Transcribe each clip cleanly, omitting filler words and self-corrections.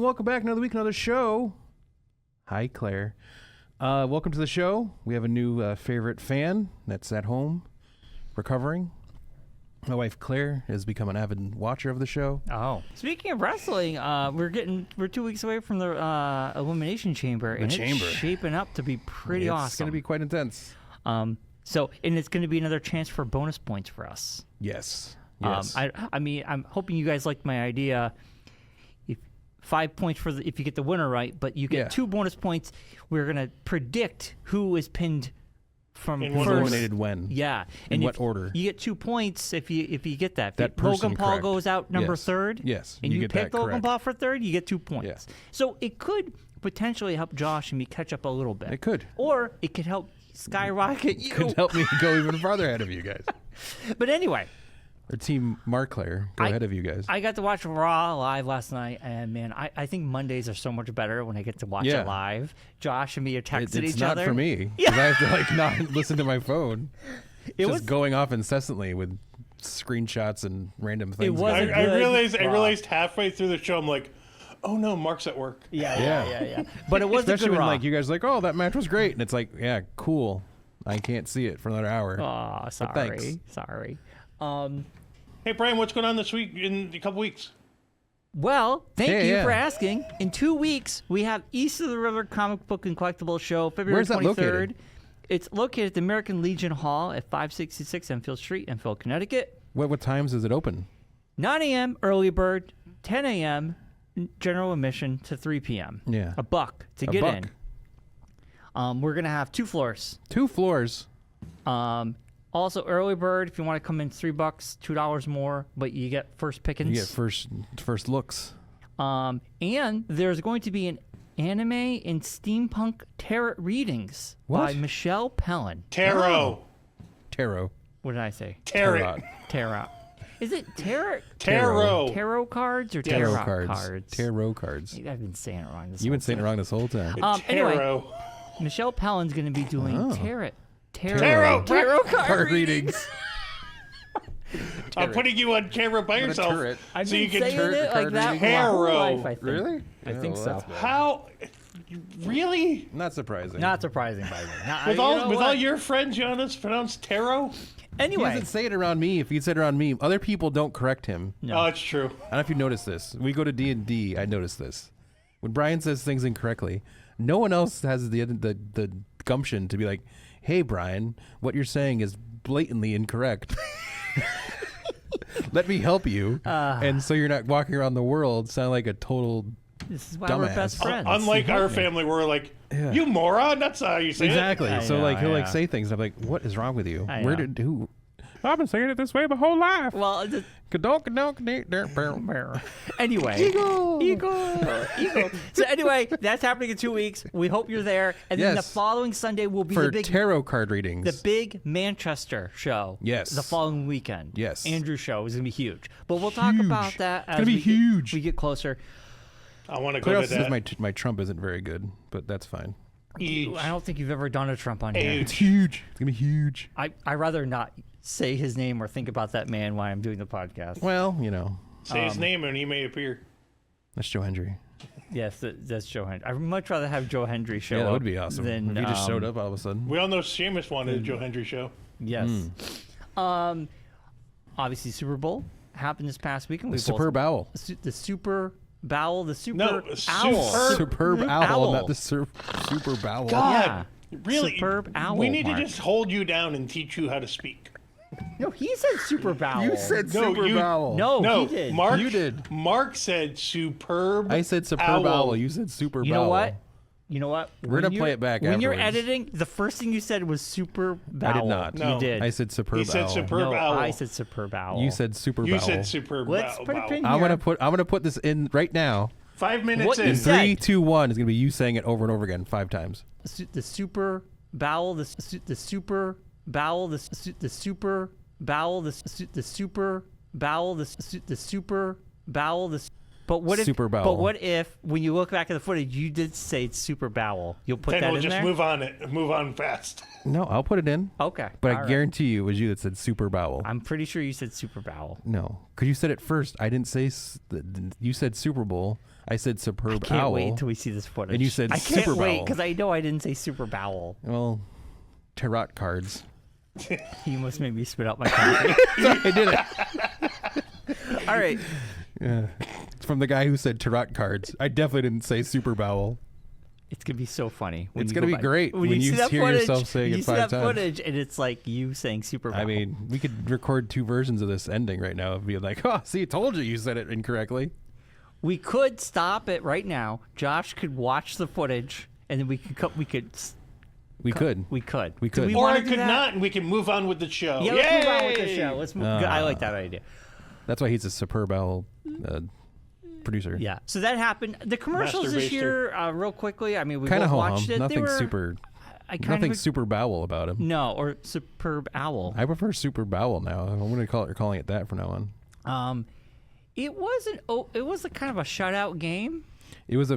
welcome back. Another week, another show. Hi, Claire. Welcome to the show. We have a new favorite fan that's at home recovering. My wife, Claire, has become an avid watcher of the show. Oh. Speaking of wrestling, we're 2 weeks away from the Elimination Chamber. And it's shaping up to be pretty awesome. It's going to be quite intense. And it's going to be another chance for bonus points for us. Yes. I mean, I'm hoping you guys liked my idea. 5 points if you get the winner right, but you get 2 bonus points. We're going to predict who is pinned from first. Eliminated when. Yeah. In what order. You get 2 points if you get that. That Logan Paul correct. goes out number third. Yes. And you pick Logan correct. Paul for third, you get 2 points. Yeah. So it could potentially help Josh and me catch up a little bit. It could. Or it could help skyrocket you. It could help me go even farther ahead of you guys. But anyway. Or Team Mark Claire, go ahead of you guys. I got to watch Raw live last night, and man, I think Mondays are so much better when I get to watch it live. Josh and me are texting each other. It's not for me, because I have to not listen to my phone. It was going off incessantly with screenshots and random things. I realized halfway through the show, I'm like, oh no, Mark's at work. Yeah. But it was especially when Raw. you guys are like, oh, that match was great, and it's like, yeah, cool. I can't see it for another hour. Oh, sorry. Hey, Brian, what's going on this week in a couple weeks? Well, thank you for asking. In 2 weeks, we have East of the River Comic Book and Collectibles Show, February 23rd. Where's that located? It's located at the American Legion Hall at 566 Enfield Street, Enfield, Connecticut. What times is it open? 9 a.m. early bird, 10 a.m. general admission to 3 p.m. Yeah. $1 to get in. We're going to have 2 floors. 2 floors. Also, early bird, if you want to come in, $3, $2 more, but you get first pickings. You get first looks. And there's going to be an anime and steampunk tarot readings by Michelle Pellin. Tarot. What did I say? Tarot. Is it tarot? Tarot. Tarot cards or tarot cards? Tarot cards. I've been saying it wrong. You've been saying it wrong this whole time. Anyway, Michelle Pellin's going to be doing tarot card readings. I'm putting you on camera by yourself. I've been saying it like that my whole life, I think. Really? I think so. How? Really? Not surprising. Not surprising, by the way. With all your friends, Jonas, pronounce tarot? Anyway. He doesn't say it around me. If he said it around me, other people don't correct him. No. Oh, it's true. I don't know if you noticed this. We go to D&D, I noticed this. When Brian says things incorrectly, no one else has the gumption to be like, hey, Brian, what you're saying is blatantly incorrect. Let me help you. And so you're not walking around the world sounding like a total This is why dumbass. we're best friends. Unlike our family, we're like, you moron, that's how you say exactly. it. So he'll say things. I'm like, what is wrong with you? Who? I've been saying it this way my whole life. Well, anyway, Eagle. So anyway, that's happening in 2 weeks. We hope you're there. And then the following Sunday will be for the big tarot card readings. The big Manchester show. Yes. The following weekend. Yes. Andrew's show is gonna be huge. But we'll talk about that as we get closer. I want to go to that. My Trump isn't very good, but that's fine. I don't think you've ever done a Trump on here. It's huge. It's gonna be huge. I rather not say his name or think about that man while I'm doing the podcast. Well, say his name and he may appear. That's Joe Hendry. Yes, that's Joe Hendry. I'd much rather have Joe Hendry show up. Yeah, that would be awesome. Than, if he just showed up all of a sudden. We all know Seamus wanted a Joe Hendry show. Yes. Obviously, Super Bowl happened this past weekend. The Superb Owl. The Super Bowel, the Super Owl. Superb Owl, not the Super Bowel. God, really? Superb Owl. We need to just hold you down and teach you how to speak. No, he said Super Bowel. You said Super Bowel. No, he did. Mark, you did. Mark said Superb I said Superb Owl. You said Super Bowel. You know what? We're going to play it back When afterwards. you're editing, the first thing you said was Super Bowel. I did not. No. You did. I said Superb Owl. He said Superb Owl. I said Superb Owl. You said Super Bowel. You said Superb Let's Owl. put a pin here. I'm gonna put this in right now. 5 minutes What in. you said. 3, 2, 1 is gonna be you saying it over and over again 5 times. The Super Bowel, the Super Bowel, the Super Bowel, the Super Bowel, the Super Bowel, But what if? Super Bowel. But what if, when you look back at the footage, you did say it's Super Bowel? You'll put then that we'll in just there. move on fast. No, I'll put it in. Okay, But all I guarantee you it was you that said Super Bowel. I'm pretty sure you said Super Bowel. No, because you said it first. I didn't say. You said Super Bowl. I said superb Can't owl. wait until we see this footage. And you said I super can't wait bowel. because I know I didn't say super bowel. Well, tarot cards. You must make me spit out my coffee. I did it. All right. Yeah. It's from the guy who said tarot cards. I definitely didn't say super bowel. It's going to be so funny. When It's you going to go be back. great when you see that hear footage, yourself saying you it see 5 that times. footage, and it's like you saying super bowel. I mean, we could record 2 versions of this ending right now and be like, oh, see, I told you said it incorrectly. We could stop it right now. Josh could watch the footage, and then we could We could. We could. We Do could. Or wanna I do could that? not, and we can move on with the show. Yeah, let's move on with the show. Let's move. I like that idea. That's why he's a superb owl producer. Yeah. So that happened. The commercials this Masturbaster. year, real quickly. I mean, we Kind of both ho-hum. watched it. Nothing They were, super. I kind Nothing of super bowel about him. No, or superb owl. I prefer super bowel now. I'm going to calling it that from now on. It wasn't. Oh, it was a kind of a shutout game. It was a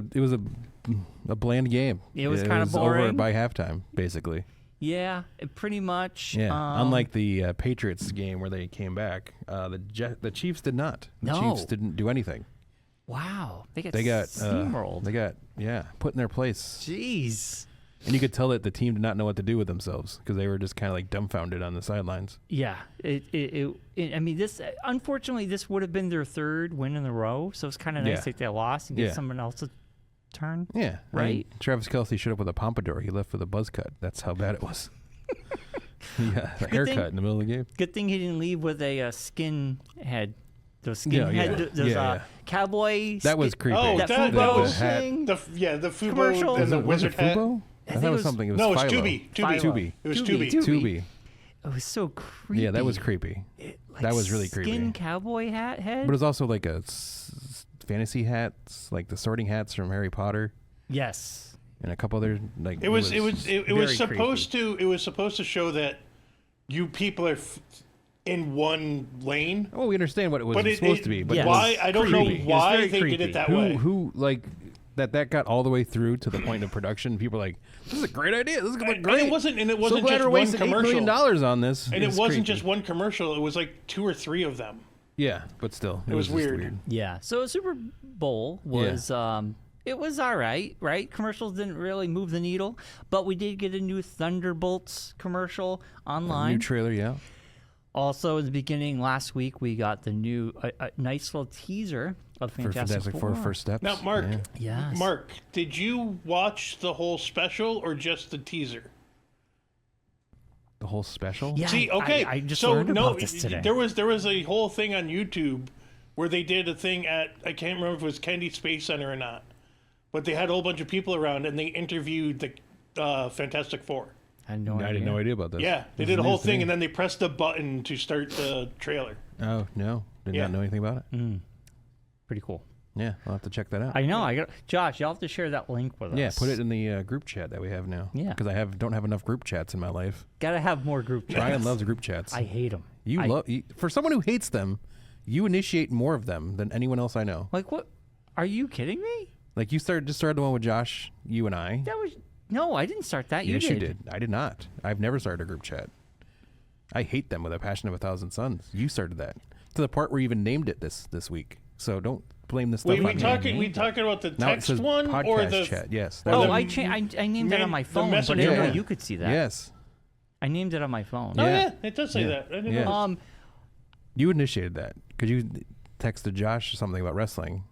bland game. It was kind of over boring. by halftime, basically. Yeah, pretty much. Yeah. Unlike the Patriots game where they came back, the Chiefs did not. The No. Chiefs didn't do anything. Wow, they got steamrolled. steamrolled. They got put in their place, Jeez. and you could tell that the team did not know what to do with themselves because they were just kind of like dumbfounded on the sidelines. Yeah. I mean, this. Unfortunately, this would have been their 3rd win in a row, so it's kind of nice Yeah. that they lost and get Yeah. someone else a turn. Yeah, Right. Travis Kelce showed up with a pompadour. He left with a buzz cut. That's how bad it was. Yeah, a haircut in the middle of the game. Good thing he didn't leave with a skin head. Those skin Yeah, head. yeah. Those Yeah. cowboy. That was creepy. Oh, That that Fubo was hat. thing. the Commercial? Fubo and the Was wizard it hat. Fubo? I thought it was something. It was No, it's Philo. Tubi. Tubi. It was Tubi. Tubi. Tubi. It was so creepy. Yeah, that was creepy. That was really creepy. Skin cowboy hat head. But it was also like a fantasy hats, like the sorting hats from Harry Potter, Yes. and a couple other like. It was very supposed to show that you people are in one lane. Oh, we understand what it was But supposed to be, but Yes. it was why I don't know creepy. why very they did creepy. it that way. Who like that got all the way through to the point of production. People were like, "This is a great idea. This is gonna look great." And it wasn't so glad just we're one wasting $8 commercial. million on this. And it It's wasn't creepy. just one commercial. It was like 2 or 3 of them. Yeah, but still, It was just weird. Yeah. So Super Bowl was it was all right, right? Commercials didn't really move the needle, but we did get a new Thunderbolts commercial online. New trailer, yeah. Also, at the beginning last week, we got the new nice little teaser of For Fantastic Fantastic Four. Four First Steps. Now, Mark, Yeah. Yes. Mark, did you watch the whole special or just the teaser? The whole special. Yeah. See, okay, I just so learned no, about this today. there was a whole thing on YouTube where they did a thing at, I can't remember if it was Kennedy Space Center or not, but they had a whole bunch of people around and they interviewed the Fantastic Four. I had no idea. I had no idea about this. Yeah, they This did is a whole news to thing me. and then they pressed the button to start the trailer. Oh no, did Yeah. not know anything about it. Pretty cool. Yeah, I'll have to check that out. I know. I got Josh. You'll have to share that link with us. Yeah, put it in the group chat that we have now. Yeah. because don't have enough group chats in my life. Gotta have more group chats. Brian loves group chats. I hate them. For someone who hates them, you initiate more of them than anyone else I know. Like what? Are you kidding me? Like you just started the one with Josh, you and I. That was no. I didn't start that. Yes, you you did. I did not. I've never started a group chat. I hate them with a passion of 1,000 suns. You started that to the part where you even named it this week. So don't blame this stuff Wait, on me. we talking about the Now it text says one podcast or the chat? Yes. or that Oh, was- I named it on my the phone, but I messenger didn't know one. you could see that. Yes. I named it on my phone. Oh Yeah. yeah, it does say Yeah. that. I didn't Yeah. know. You initiated that because you texted Josh something about wrestling.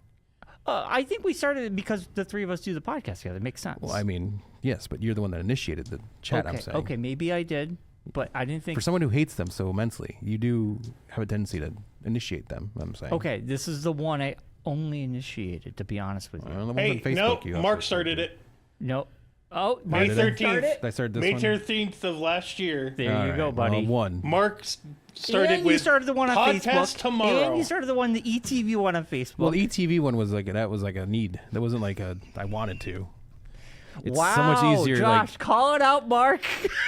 I think we started it because the three of us do the podcast together. It makes sense. Well, I mean, yes, but you're the one that initiated the chat. okay, I'm saying. okay, maybe I did, but I didn't think. For someone who hates them so immensely, you do have a tendency to initiate them. I'm saying. Okay, this is the one I only initiated. To be honest with you, Well, the ones Hey, on Facebook, no, you also Mark started. started it. no. Oh, May Mark started 13th. it? I started this May one. 13th of last year. There All you go, right, buddy. Well, one. Mark started and with you started the one on podcast Facebook. tomorrow. And you started the one, the ETV one on Facebook. Well, the ETV one was like that was like a need. That wasn't like a I wanted to. It's wow, so much easier. Josh, call it out, Mark.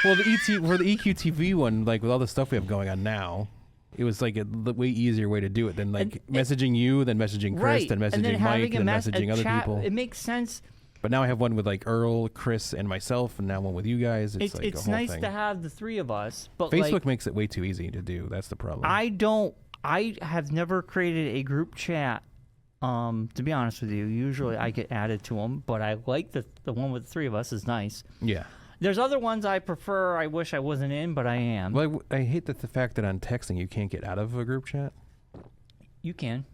Well, the EQTV one, like with all the stuff we have going on now, it was like a way easier way to do it than like messaging you, then messaging Chris, right, then and messaging then Mike, having then a messaging other chat, people. It makes sense. But now I have one with like Earl, Chris, and myself, and now one with you guys. It's like a whole nice thing. to have the three of us, but Facebook like, makes it way too easy to do. That's the problem. I have never created a group chat To be honest with you, usually I get added to them, but I like the one with the 3 of us is nice. Yeah. There's other ones I prefer. I wish I wasn't in, but I am. Well, I hate that the fact that on texting you can't get out of a group chat. You can.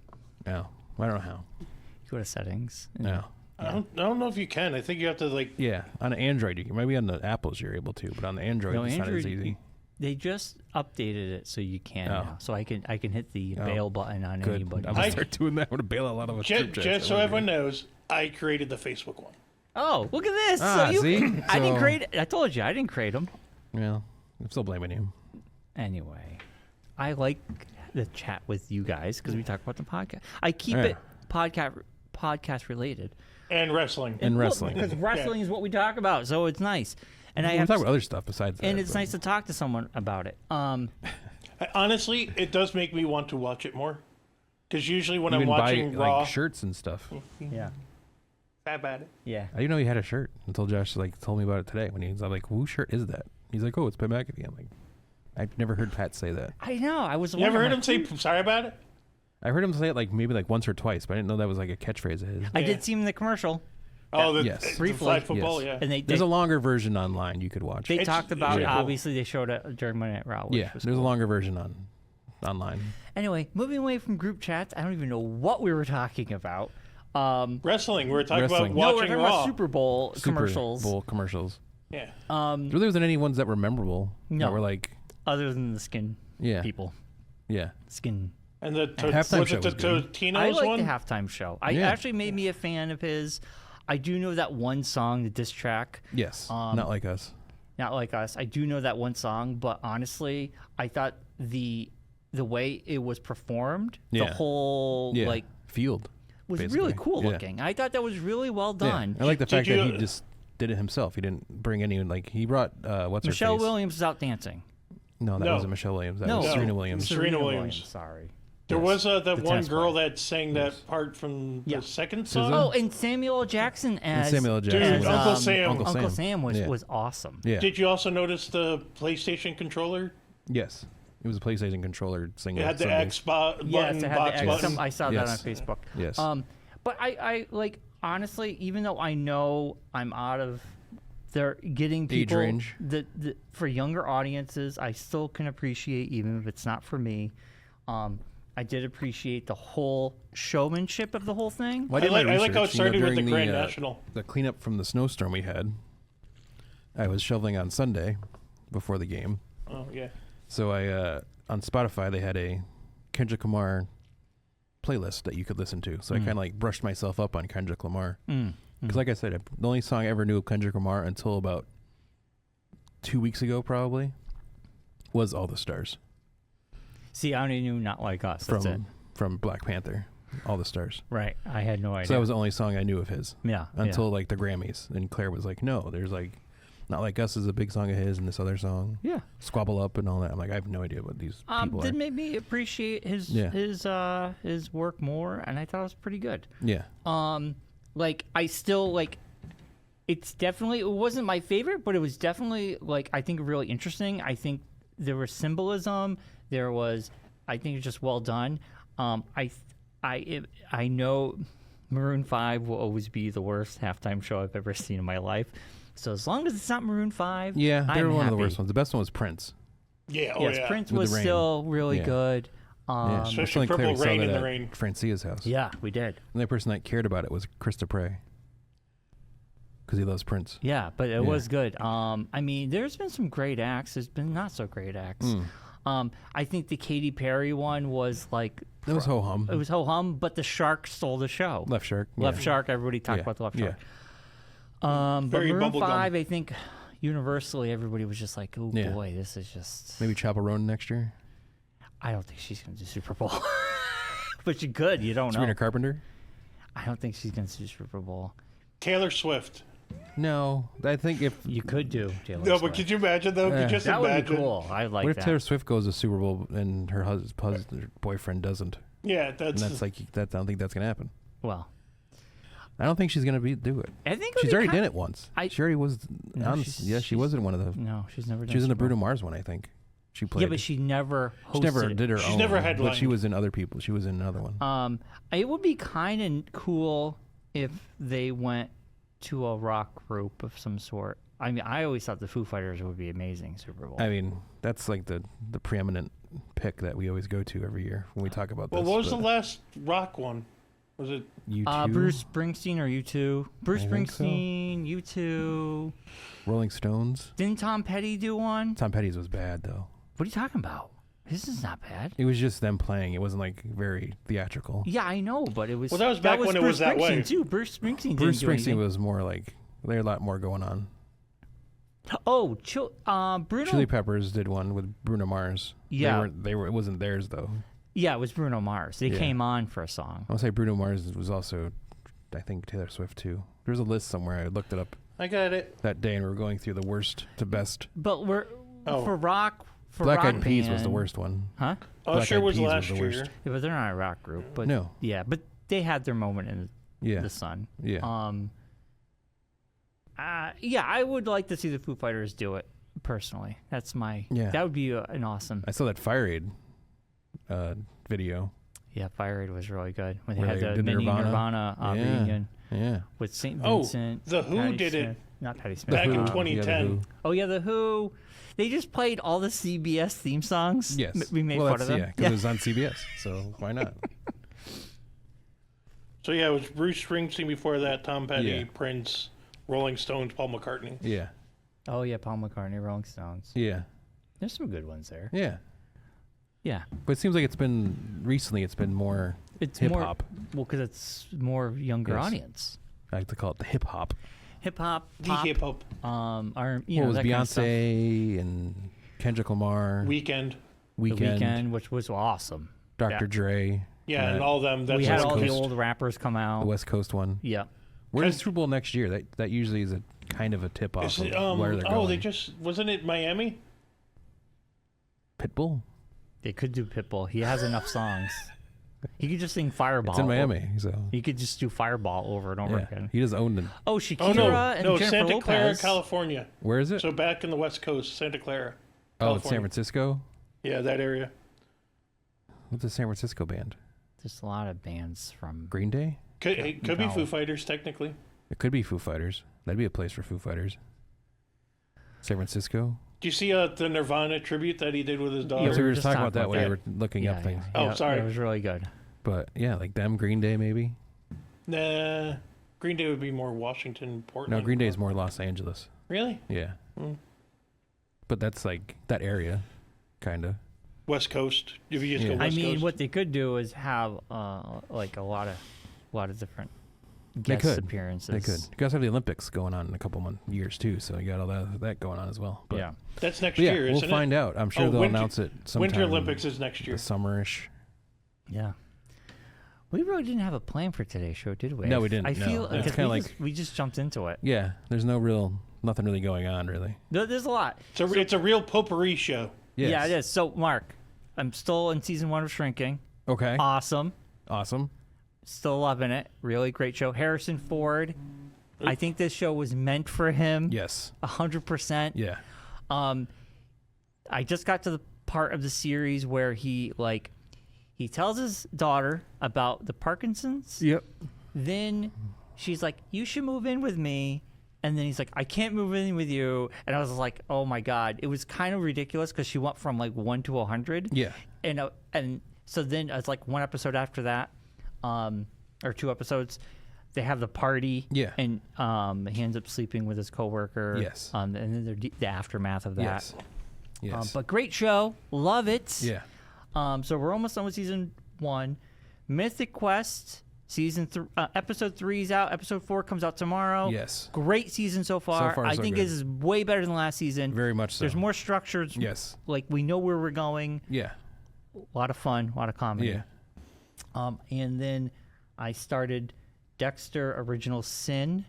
No, I don't know how. You go to settings. No. I don't know if you can. I think you have to like. Yeah, on an Android you can. Maybe on the Apples you're able to, but on the Android it's not as easy. They just updated it so you can now. So I can hit the bail button on Good. anybody. I'm gonna start doing that. I'm gonna bail a lot of us. Just so everyone knows, I created the Facebook one. Oh, look at this! See? I didn't create it. I told you I didn't create them. Yeah, I'm still blaming you. Anyway, I like the chat with you guys because we talk about the podcast. I keep it podcast related. And wrestling. Because wrestling is what we talk about, so it's nice. And we talk about other stuff besides that. And it's nice to talk to someone about it. Honestly, it does make me want to watch it more. Because usually when I'm buy, watching Raw, like, shirts and stuff. Yeah. Bad about it. Yeah. I didn't know he had a shirt until Josh told me about it today. When I'm like, "Whose shirt is that?" He's like, "Oh, it's Pat McAfee." I'm like, I've never heard Pat say that. I know. I was. You ever heard him say sorry about it? I heard him say it maybe once or twice, but I didn't know that was like a catchphrase of his. I did see him in the commercial. Oh, yes. the flag football, yes. yeah. And there's a longer version online you could watch. They talked about it. cool. Obviously, they showed it during Monday Night Raw. Yeah, there's a longer version online. Anyway, moving away from group chats, I don't even know what we were talking about. Wrestling. We're talking Wrestling. about watching we're talking Raw. about Super Bowl commercials. Super Bowl commercials. Yeah. There wasn't any ones that were memorable. No. That were like. Other than the skin people. Yeah. Skin. And the halftime show the was good. Totino's I like one? the halftime show. I actually made me a fan of his. I do know that one song, the diss track. Yes. Not Like Us. Not Like Us. I do know that one song, but honestly, I thought the way it was performed, the whole field was basically. really cool looking. I thought that was really well done. Yeah. I like the fact that he just did it himself. He didn't bring anyone. He brought Michelle Williams was out dancing. No, that wasn't Michelle Williams. That was Serena Williams. Serena Williams. Sorry. There was that one girl that sang that part from the second song. Oh, and Samuel L. Jackson as Uncle Sam. Uncle Sam was awesome. Yeah. Did you also notice the PlayStation controller? Yes. It was a PlayStation controller single. It had the X button, box button. I saw that on Facebook. Yes. But I like, honestly, even though I know I'm out of they're getting people age range. For younger audiences, I still can appreciate, even if it's not for me. I did appreciate the whole showmanship of the whole thing. Well, I like how it started with the Grand National. The cleanup from the snowstorm we had. I was shoveling on Sunday before the game. Oh, yeah. So I on Spotify, they had a Kendrick Lamar playlist that you could listen to. So I kind of brushed myself up on Kendrick Lamar. Because like I said, the only song I ever knew of Kendrick Lamar until about 2 weeks ago probably was All the Stars. See, I only knew Not Like Us. That's it. From Black Panther, All the Stars. Right. I had no idea. So that was the only song I knew of his. Yeah. Until the Grammys. And Claire was like, no, there's Not Like Us is a big song of his and this other song. Yeah. Squabble Up and all that. I'm like, I have no idea what these people did are. make me appreciate his work more, and I thought it was pretty good. Yeah. I still it's definitely, it wasn't my favorite, but it was definitely I think really interesting. I think there was symbolism. There was, I think it's just well done. I know Maroon 5 will always be the worst halftime show I've ever seen in my life. So as long as it's not Maroon 5, yeah, they were I'm one happy. of the worst ones. The best one was Prince. Yeah, Prince With was the rain. still really good. Especially Purple Rain in the Rain. Francia's house. Yeah, we did. And the only person that cared about it was Krista Prey. Because he loves Prince. Yeah, but it was good. I mean, there's been some great acts. There's been not so great acts. I think the Katy Perry one was it was ho-hum. It was ho-hum, but the shark stole the show. Left Shark. Left Shark. Everybody talked about the Left Shark. But Very Maroon bubblegum. 5, I think universally everybody was just like, oh boy, this is just... Maybe Chapel Roan next year. I don't think she's going to do Super Bowl. But she could. You don't know. Sabrina Carpenter? I don't think she's going to do Super Bowl. Taylor Swift. No. I think if... You could do Taylor No, Swift. but could you imagine, though? Could you just that imagine? would be cool. I like What if that. Taylor Swift goes to Super Bowl and her boyfriend doesn't? Yeah, And that's I don't think that's going to happen. Well, I don't think she's going to do it. I think She's already done it once. She already was No, she was in one of the... No, she's never done She was in the Super Bowl. Bruno Mars one, I think. She played. Yeah, but she never hosted She never it. did her She's own. never But headlined. she was in other people. She was in another one. It would be kind of cool if they went to a rock group of some sort. I mean, I always thought the Foo Fighters would be amazing Super Bowl. I mean, that's like the preeminent pick that we always go to every year when we talk about Well, this. what was the last rock one? Was it? U2? Bruce Springsteen or U2? Bruce I think so. Springsteen, U2. Rolling Stones? Didn't Tom Petty do one? Tom Petty's was bad, though. What are you talking about? His is not bad. It was just them playing. It wasn't like very theatrical. Yeah, I know, but it was. Well, that was back when it was that way. Bruce Springsteen too. Bruce Springsteen. Bruce didn't do Springsteen anything. was more like, there had a lot more going on. Oh, Bruno. Chili Peppers did one with Bruno Mars. Yeah. They were. It wasn't theirs, though. Yeah, it was Bruno Mars. They Yeah. came on for a song. I want to say Bruno Mars was also, I think, Taylor Swift, too. There's a list somewhere. I looked it up I got it. that day, and we were going through the worst to best. But we're Oh. for rock. For Black rock Eyed Peas was the band- worst one. Huh? Usher Eyed was Peas was last the year. worst. Yeah, but they're not a rock group. But No. Yeah, but they had their moment in Yeah. the sun. Yeah. Yeah, I would like to see the Foo Fighters do it personally. That's my. Yeah. That would be an awesome. I saw that Fire Aid video. Yeah, Fire Aid was really good when they Where had they the did mini Nirvana. Nirvana Yeah. reunion Yeah. with St. Oh, Vincent. The Who Patti did it Smith. Not Patti Smith. back in Who. Yeah, the 2010. Who. Oh yeah, the Who. They just played all the CBS theme songs. Yes. We made well, fun that's, of them. Yeah, because it was on CBS, so why not? So yeah, it was Bruce Springsteen before that, Tom Petty, Yeah. Prince, Rolling Stones, Paul McCartney. Yeah. Oh yeah, Paul McCartney, Rolling Stones. Yeah. There's some good ones there. Yeah. Yeah, But it seems like it's been more it's hip more hop. well because it's more younger Yes. audience. I like to call it the hip hop. Hip hop, The pop, hip hop R, you What know, was that kind of stuff. Beyonce and Kendrick Lamar, Weekend. The Weeknd, Weekend, which was awesome. Dr. Yeah. Dre. Yeah, and all them. That's we had West all the Coast. old rappers come out. The West Coast one. Yeah. Where's the Super Bowl next year? That usually is a kind of a tip off Is of it, where they're going. they just wasn't it Miami? Pitbull. They could do Pitbull. He has enough songs. He could just sing Fireball. It's in Miami, so He could just do Fireball over and over yeah. again. He does own it. Oh, Shakira Oh no, and no, Jennifer Santa Lopez. Clara, California. Where is it? So back in the West Coast, Santa Clara. Oh, it's San California. Francisco. Yeah, that area. What's a San Francisco band? There's a lot of bands from. Green Day. Could be No. Foo Fighters technically. It could be Foo Fighters. That'd be a place for Foo Fighters. San Francisco. Do you see the Nirvana tribute that he did with his Yeah, daughter? so we were just just talking talking about that about when you that. were looking up things. Oh, sorry. It was really good. But yeah, like them, Green Day maybe. Nah, Green Day would be more Washington, Portland. No, Green Day is more Los Angeles. Really? Yeah. Mm. But that's like that area, kind of. West Coast. If you just Yeah. go I West mean, Coast. what they could do is have like a lot of different They guest could. appearances. They could. You guys have the Olympics going on in a couple years too, so you got all that going on as well. But, Yeah. That's next but yeah, year, we'll isn't find it? out. I'm sure Oh, they'll Winter- announce it sometime. Winter Olympics is next year. The summerish. Yeah. We really didn't have a plan for today's show, did we? No, we didn't, I no. feel It's because kinda we just jumped into it. Yeah, there's nothing really going on really. There's a lot. It's a real potpourri show. Yes. Yeah, it is. So, Mark, I'm still in season 1 of Shrinking. Okay. Awesome. Awesome. Still loving it. Really great show. Harrison Ford. I think this show was meant for him. Yes. 100%. Yeah. I just got to the part of the series where he tells his daughter about the Parkinson's. Yep. Then she's like, "You should move in with me." And then he's like, "I can't move in with you." And I was like, "Oh my god!" It was kind of ridiculous because she went from like 1 to 100. Yeah. And so then it's like one episode after that, or 2 episodes, they have the party. Yeah. And he ends up sleeping with his coworker. Yes. And then the aftermath of that. Yes. Yes. But great show, love it. yeah. So we're almost done with season 1. Mythic Quest episode 3 is out. Episode 4 comes out tomorrow. Yes. Great season so far. far, I so think good. this is way better than last season. Very much so. There's more structures. Yes. Like we know where we're going. Yeah. A lot of fun, a lot of comedy. Yeah. And then I started Dexter Original Sin.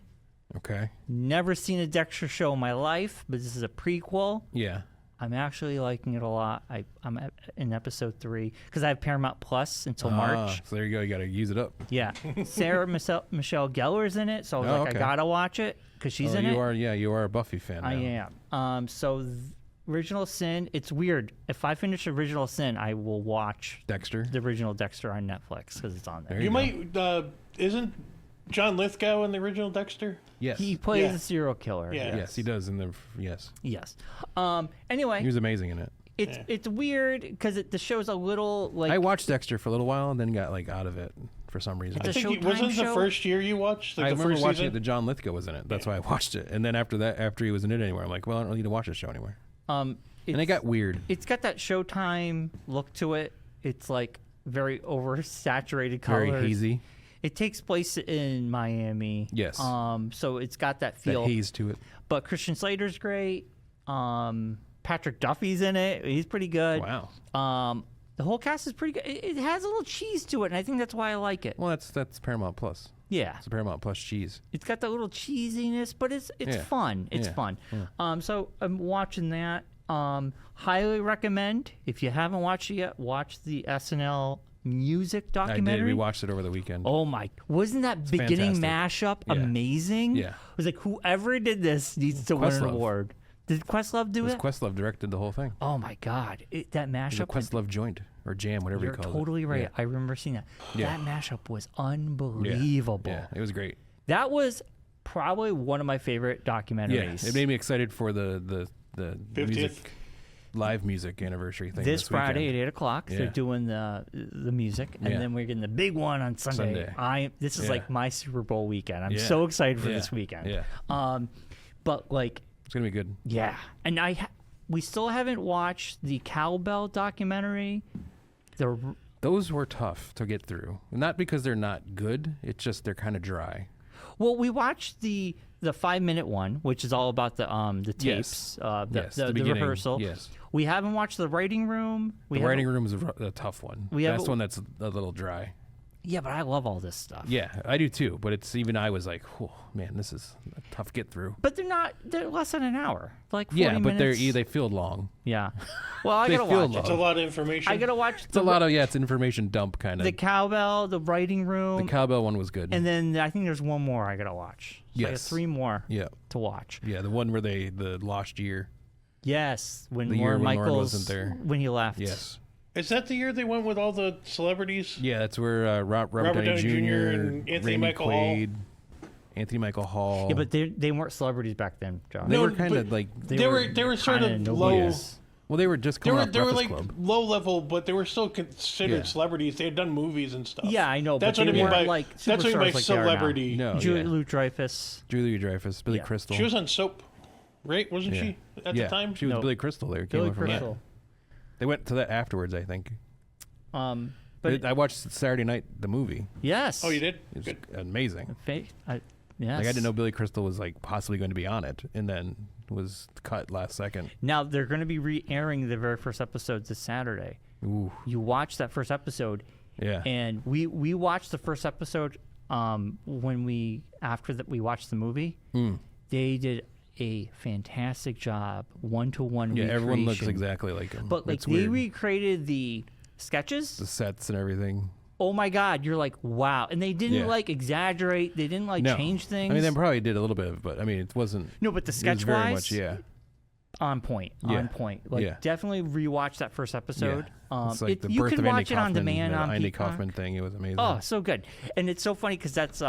Okay. Never seen a Dexter show in my life, but this is a prequel. Yeah. I'm actually liking it a lot. I'm in episode 3 because I have Paramount Plus until March. So there you go. You got to use it up. Yeah, Sarah Michelle Gellar's in it, so I was like, okay. I gotta watch it because she's in you it. are. Yeah, you are a Buffy fan. I now. am. So Original Sin. It's weird. If I finish Original Sin, I will watch Dexter. the original Dexter on Netflix because it's on there. There You go. might. Isn't John Lithgow in the original Dexter? Yes. He plays Yeah. a serial killer. Yeah. Yes, he does. In the yes, Yes. Anyway, he was amazing in it. it's weird because the show's a little like. I watched Dexter for a little while and then got like out of it for some reason. It's I a think Showtime wasn't show? the first year you watched? Like I the remember first watching season? it. The John Lithgow was in it. That's why I watched it. And then after that, after he was in it anymore, I'm like, well, I don't need to watch this show anymore. And it got weird. It's got that Showtime look to it. It's like very oversaturated colors. Very hazy. It takes place in Miami. Yes. So it's got that That feel. haze to it. But Christian Slater's great. Patrick Duffy's in it. He's pretty good. Wow. The whole cast is pretty good. It has a little cheese to it, and I think that's why I like it. Well, that's Paramount Plus. Yeah. It's a Paramount Plus cheese. It's got that little cheesiness, but it's Yeah. fun. It's Yeah. fun. So I'm watching that. Highly recommend. If you haven't watched it yet, watch the SNL music documentary. I did. We watched it over the weekend. Oh my! Wasn't that beginning mashup Yeah. amazing? Yeah. It was like whoever did this needs to win an Questlove. award. Did Questlove do It was it? Questlove directed the whole thing. Oh my God! That It was a mashup. was- Questlove joint or jam, whatever You're you call totally it. right. Yeah. I remember seeing that. Yeah. That mashup was unbelievable. Yeah, it was great. That was probably one of my favorite Yeah, documentaries. it made me excited for the 50th? music, live music anniversary thing. This Friday weekend. at 8:00, they're Yeah. doing the music, and Yeah. then we're getting the big one on Sunday. This is Yeah. like my Super Bowl weekend. I'm Yeah. so excited for Yeah. this weekend. Yeah, But like, it's gonna be good. yeah, and we still haven't watched the cowbell documentary. Those were tough to get through. Not because they're not good. It's just they're kind of dry. Well, we watched the 5-minute one, which is all about the tapes, Yes, the beginning, rehearsal. Yes, We haven't watched the writing room. the writing room is a tough one. We That's haven't- the one that's a little dry. Yeah, but I love all this stuff. Yeah, I do too. But it's even I was like, oh man, this is a tough get through. But they're less than an hour. Like 40 Yeah, but minutes. they feel long. Yeah. Well, I They gotta feel watch long. It's a lot of information. it. I gotta watch It's a lot of it's information dump kind of. the cowbell, the writing The room, cowbell one was good. and then I think there's one more I gotta watch. So I got Yes. 3 more yeah, to watch. yeah, the one where the lost year. Yes, when The year Lauren when Lauren Michaels wasn't there. when he left. Yes. Is that the year they went with all the celebrities? Yeah, that's where Robert Downey Jr. and Anthony Randy Michael Hall. Quaid, Anthony Michael Hall. Yeah, but they weren't celebrities back then, John. they No, were kind of but like They were sort kinda of nobodies. low. they were just They coming were off they were Breakfast like Club. low level, but they were still considered Yeah. celebrities. They had done movies and stuff. Yeah, I know. That's but what I they mean weren't by like that's what I mean by superstars like they are now. celebrity. No, Julie yeah. Louis-Dreyfus. Julie Dreyfus, Billy Yeah. Crystal. She was on Soap, right? Wasn't Yeah. she at yeah, the time? she was No. Billy Crystal. They came Billy over from that. Crystal. They went to that afterwards, I think. But I watched Saturday night the movie. yes. Oh, you did? It was Good. amazing. Yes. Like I didn't know Billy Crystal was like possibly going to be on it, and then was cut last second. Now they're going to be re-airing the very first episodes this Saturday. Ooh, You watch that first episode, yeah. and we watched the first episode when we watched the movie. They did a fantastic job, one-to-one Yeah, everyone looks recreation. exactly like him. But like it's they weird. recreated the sketches. The sets and everything. Oh my God, you're like, wow. And they didn't Yeah. like exaggerate. They didn't like No. change things. I mean, they probably did a little bit, but I mean, it wasn't. No, but the It was sketch very wise, much, yeah. on point. Yeah. On point. Like Yeah. definitely rewatch that first episode. It's like the you birth can of Andy watch it on Kaufman, demand the on Andy Peacock. Kaufman thing. It was amazing. Oh, so good. And it's so funny because that's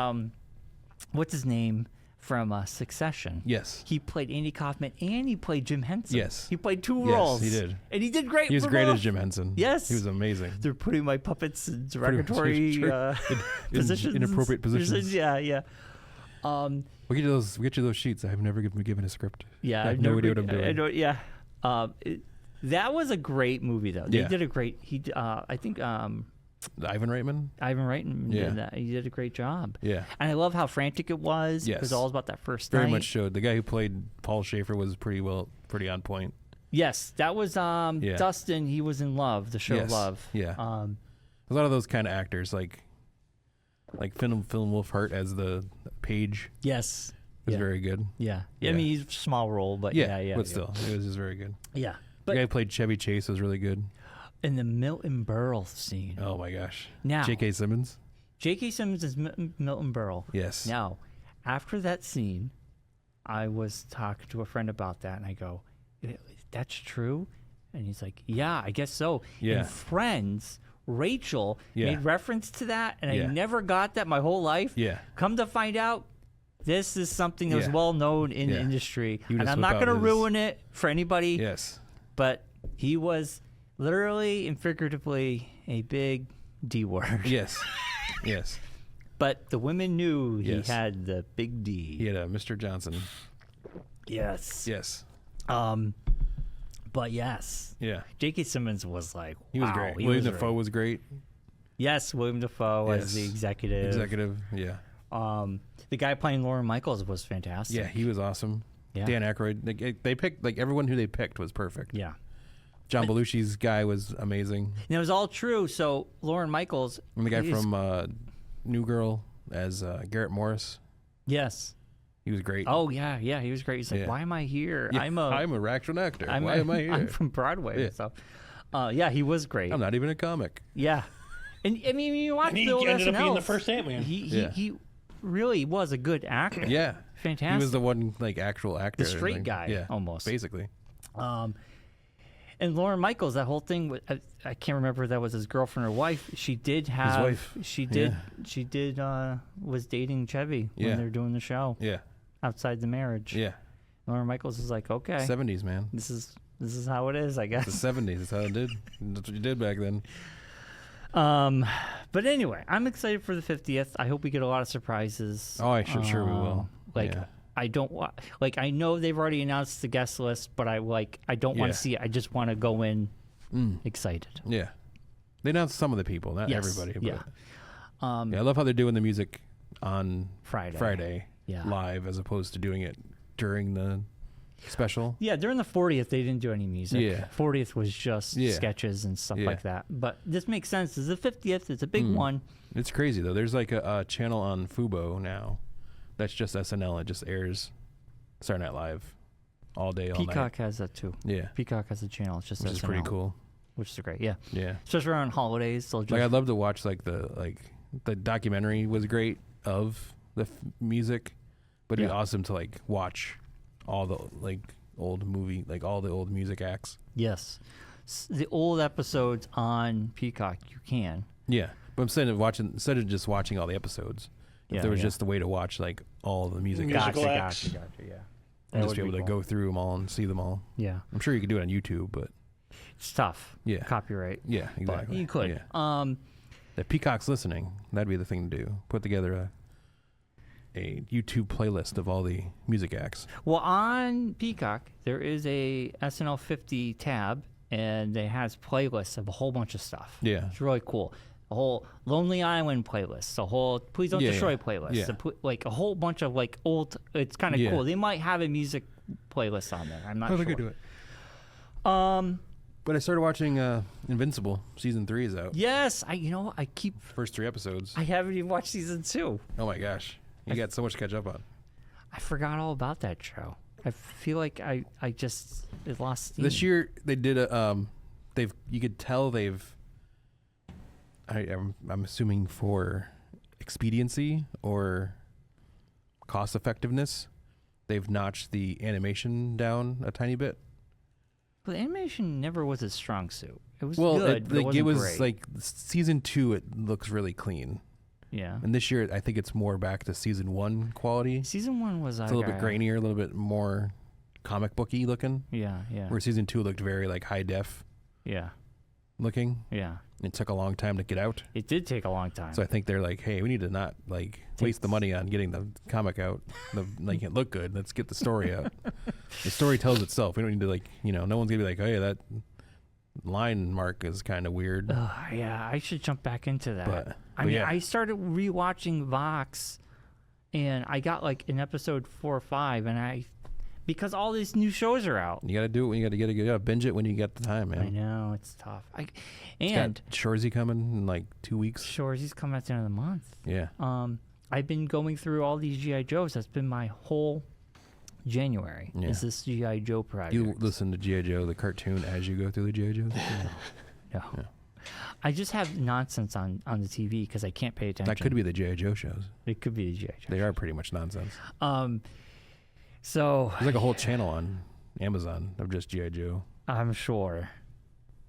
what's his name from Succession. Yes. He played Andy Kaufman and he played Jim Henson. Yes. He played 2 Yes, roles. he did. And he did great. He was for great both. as Jim Henson. Yes. He was amazing. They're putting my puppets in much, derogatory sure. positions. Inappropriate positions. Yeah, yeah. We'll get you those sheets. I've never been given a script. Yeah, I have I've no never idea what been- I'm doing. I don't, yeah. That was a great movie, though. They Yeah. did a great. I think Ivan Reitman. Ivan Reitman Yeah. did that. He did a great job. Yeah. And I love how frantic it was. It was Yes. all about that first Very night. much showed. The guy who played Paul Schaefer was pretty on point. Yes, that was Dustin. He was in Love, the show Yes. Love. Yeah. A lot of those kind of actors, like Finn Wolfhard as the page, Yes. was Yeah. very good. Yeah. Yeah. I mean, he's a small role, but yeah. But still, it was just very good. Yeah. The But guy who played Chevy Chase was really good. in the Milton Berle scene. Oh my gosh. Now, J.K. Simmons. J.K. Simmons is Milton Berle. Yes. Now, after that scene, I was talking to a friend about that, and I go, that's true? And he's like, yeah, I guess so. Yeah. And Friends, Rachel Yeah. made reference to that, and Yeah. I never got that my whole life. Yeah. Come to find out, this is something that was Yeah. well known in the Yeah. industry. He would And just I'm whip not out going to his- ruin it for anybody, Yes. but he was literally and figuratively a big D word. Yes. Yes. But the women knew he Yes. had the big D. He had a Mr. Johnson. Yes. Yes. But yes, Yeah. J.K. Simmons was like, He was wow, great. he William was Dafoe great. was great. Yes, William Dafoe as the Yes. executive. Executive. Yeah. The guy playing Lauren Michaels was fantastic. Yeah, he was awesome. Yeah. Dan Aykroyd. They picked, like, everyone who they picked was perfect. Yeah. John Belushi's guy was amazing. And it was all true. So Lauren Michaels. And the guy is- from New Girl as Garrett Morris. Yes. He was great. Oh yeah, he was great. He's like, Yeah. why am I here? Yeah, I'm a action actor. Why am I here? I'm from Broadway. Yeah. So, yeah, he was great. I'm not even a comic. Yeah, and I mean, you watch And he the old ended up being the SNLs, first Ant-Man. He really was a good actor. Yeah. Fantastic. He was the one, like, actual actor. The straight like, guy, yeah, almost. Basically. And Lauren Michaels, that whole thing. I can't remember if that was his girlfriend or wife. She did have. wife. She did. Yeah. She did. Was dating Chevy Yeah. when they were doing the show Yeah. outside the marriage. Yeah. Lauren Michaels was like, okay, 70s, man. this is how it is, I The guess. 70s. That's how it did. That's what you did back then. But anyway, I'm excited for the 50th. I hope we get a lot of surprises. Oh, I sure we will. Like, Yeah. I don't want. Like, I know they've already announced the guest list, but I don't want Yeah. to see it. I just want to go in excited. Yeah. They announced some of the people, not Yes, everybody. But yeah. yeah, I love how they're doing the music on Friday. Yeah. live as opposed to doing it during the special. Yeah, during the 40th, they didn't do any music. Yeah. 40th was just Yeah. sketches and stuff Yeah. like that. But this makes sense. It's the 50th. It's a big one. It's crazy, though. There's like a channel on Fubo now that's just SNL. It just airs Saturday Night Live all day, all Peacock night. has that too. Yeah. Peacock has a channel. It's just Which is SNL, pretty cool. Which is great. Yeah. Yeah. Especially around holidays. They'll just, Like, I'd love to watch, like, the documentary was great of the music, but it'd be Yeah. awesome to, like, watch all the, like, old movie, like, all the old music acts. yes. The old episodes on Peacock, you can. Yeah. But instead of just watching all the episodes, Yeah, if there was yeah. just a way to watch, like, all the music acts, Musical Gotcha, acts. gotcha, yeah. and That just would be able to cool. go through them all and see them all. Yeah. I'm sure you could do it on YouTube, but It's tough. yeah. Copyright. Yeah, But exactly. you could. Yeah. If Peacock's listening, that'd be the thing to do. Put together a YouTube playlist of all the music acts. Well, on Peacock, there is a SNL 50 tab, and it has playlists of a whole bunch of stuff. Yeah. It's really cool. A whole Lonely Island playlist, a whole Please Don't Yeah, Destroy yeah. playlist, Yeah. like a whole bunch of like old. It's kind of Yeah. cool. They might have a music playlist on there. I'm not sure. do it. But I started watching Invincible. Season 3 is out. Yes, I keep. First 3 episodes. I haven't even watched season 2. Oh my gosh. You got so much to catch up on. I forgot all about that show. I feel like it lost steam. This year they did you could tell I'm assuming for expediency or cost effectiveness, they've notched the animation down a tiny bit. But animation never was a strong suit. It was Well, good, but it wasn't was great. like season 2. It looks really clean, Yeah. and this year I think it's more back to season 1 quality. Season 1 was It's a little bit grainier, a little bit more comic booky looking. Yeah, yeah. Where season 2 looked very like high def Yeah, looking. yeah. It took a long time to get out. It did take a long time. So I think they're like, hey, we need to not like waste the money on getting the comic out, make it look good. Let's get the story out. The story tells itself. We don't need to like, no one's gonna be like, hey, that line mark is kind of weird. Yeah, I should jump back into that. But I mean, yeah. I started rewatching Vox, and I got like in episode 4 or 5, and because all these new shows are out. You got to do it when you got to binge it when you get the time, man. I know it's tough. It's And got Shorzy coming in like 2 weeks. Shorty's coming at the end of the month. Yeah. I've been going through all these GI Joes. That's been my whole January. Yeah. Is this GI Joe project? You listen to G.I. Joe, the cartoon, as you go through the G.I. Joes? No. I just have nonsense on the TV because I can't pay attention. That could be the G.I. Joe shows. It could be the GI Joe. They are pretty much nonsense. So There's like a whole channel on Amazon of just G.I. Joe. I'm sure.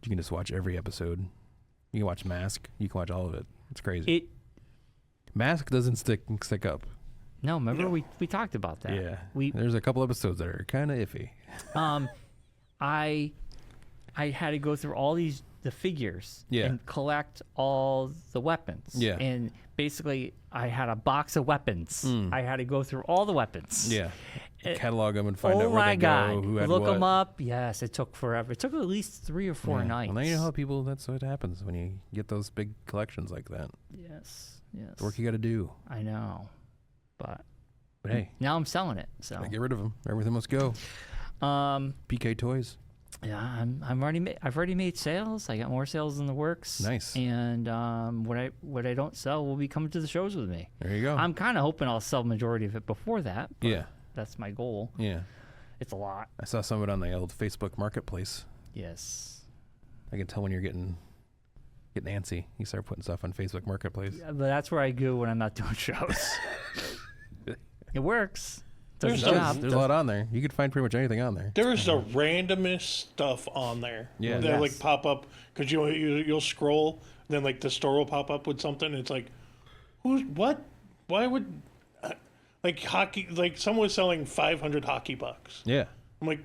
You can just watch every episode. You can watch Mask. You can watch all of it. It's crazy. Mask doesn't stick up. No, remember we talked about that. Yeah. We There's a couple episodes that are kind of iffy. I had to go through all the figures Yeah. and collect all the weapons. Yeah. And basically, I had a box of weapons. I had to go through all the weapons. Yeah. Catalog them and find out Oh where my they God. go, who had Look what. them up. Yes, it took forever. It took at least 3 or 4 Yeah. nights. Well, now you know how people, that's what happens when you get those big collections like that. Yes. The work you got to do. I know. But hey, now I'm selling it. So gotta get rid of them. Everything must go. PK Toys. yeah, I've already made sales. I got more sales in the works. Nice. And what I don't sell will be coming to the shows with me. There you go. I'm kind of hoping I'll sell majority of it before that. But Yeah. that's my goal. Yeah. It's a lot. I saw some of it on the old Facebook Marketplace. Yes. I can tell when you're getting antsy. You start putting stuff on Facebook Marketplace. Yeah, but that's where I go when I'm not doing shows. It works. Does There's the a- job. There's a lot on there. You could find pretty much anything on there. There's the randomest stuff on there. Yeah. That Yes. like pop up because you'll scroll, then like the store will pop up with something. And it's like, who's what? Why would like hockey? Like someone was selling 500 hockey pucks. Yeah. I'm like,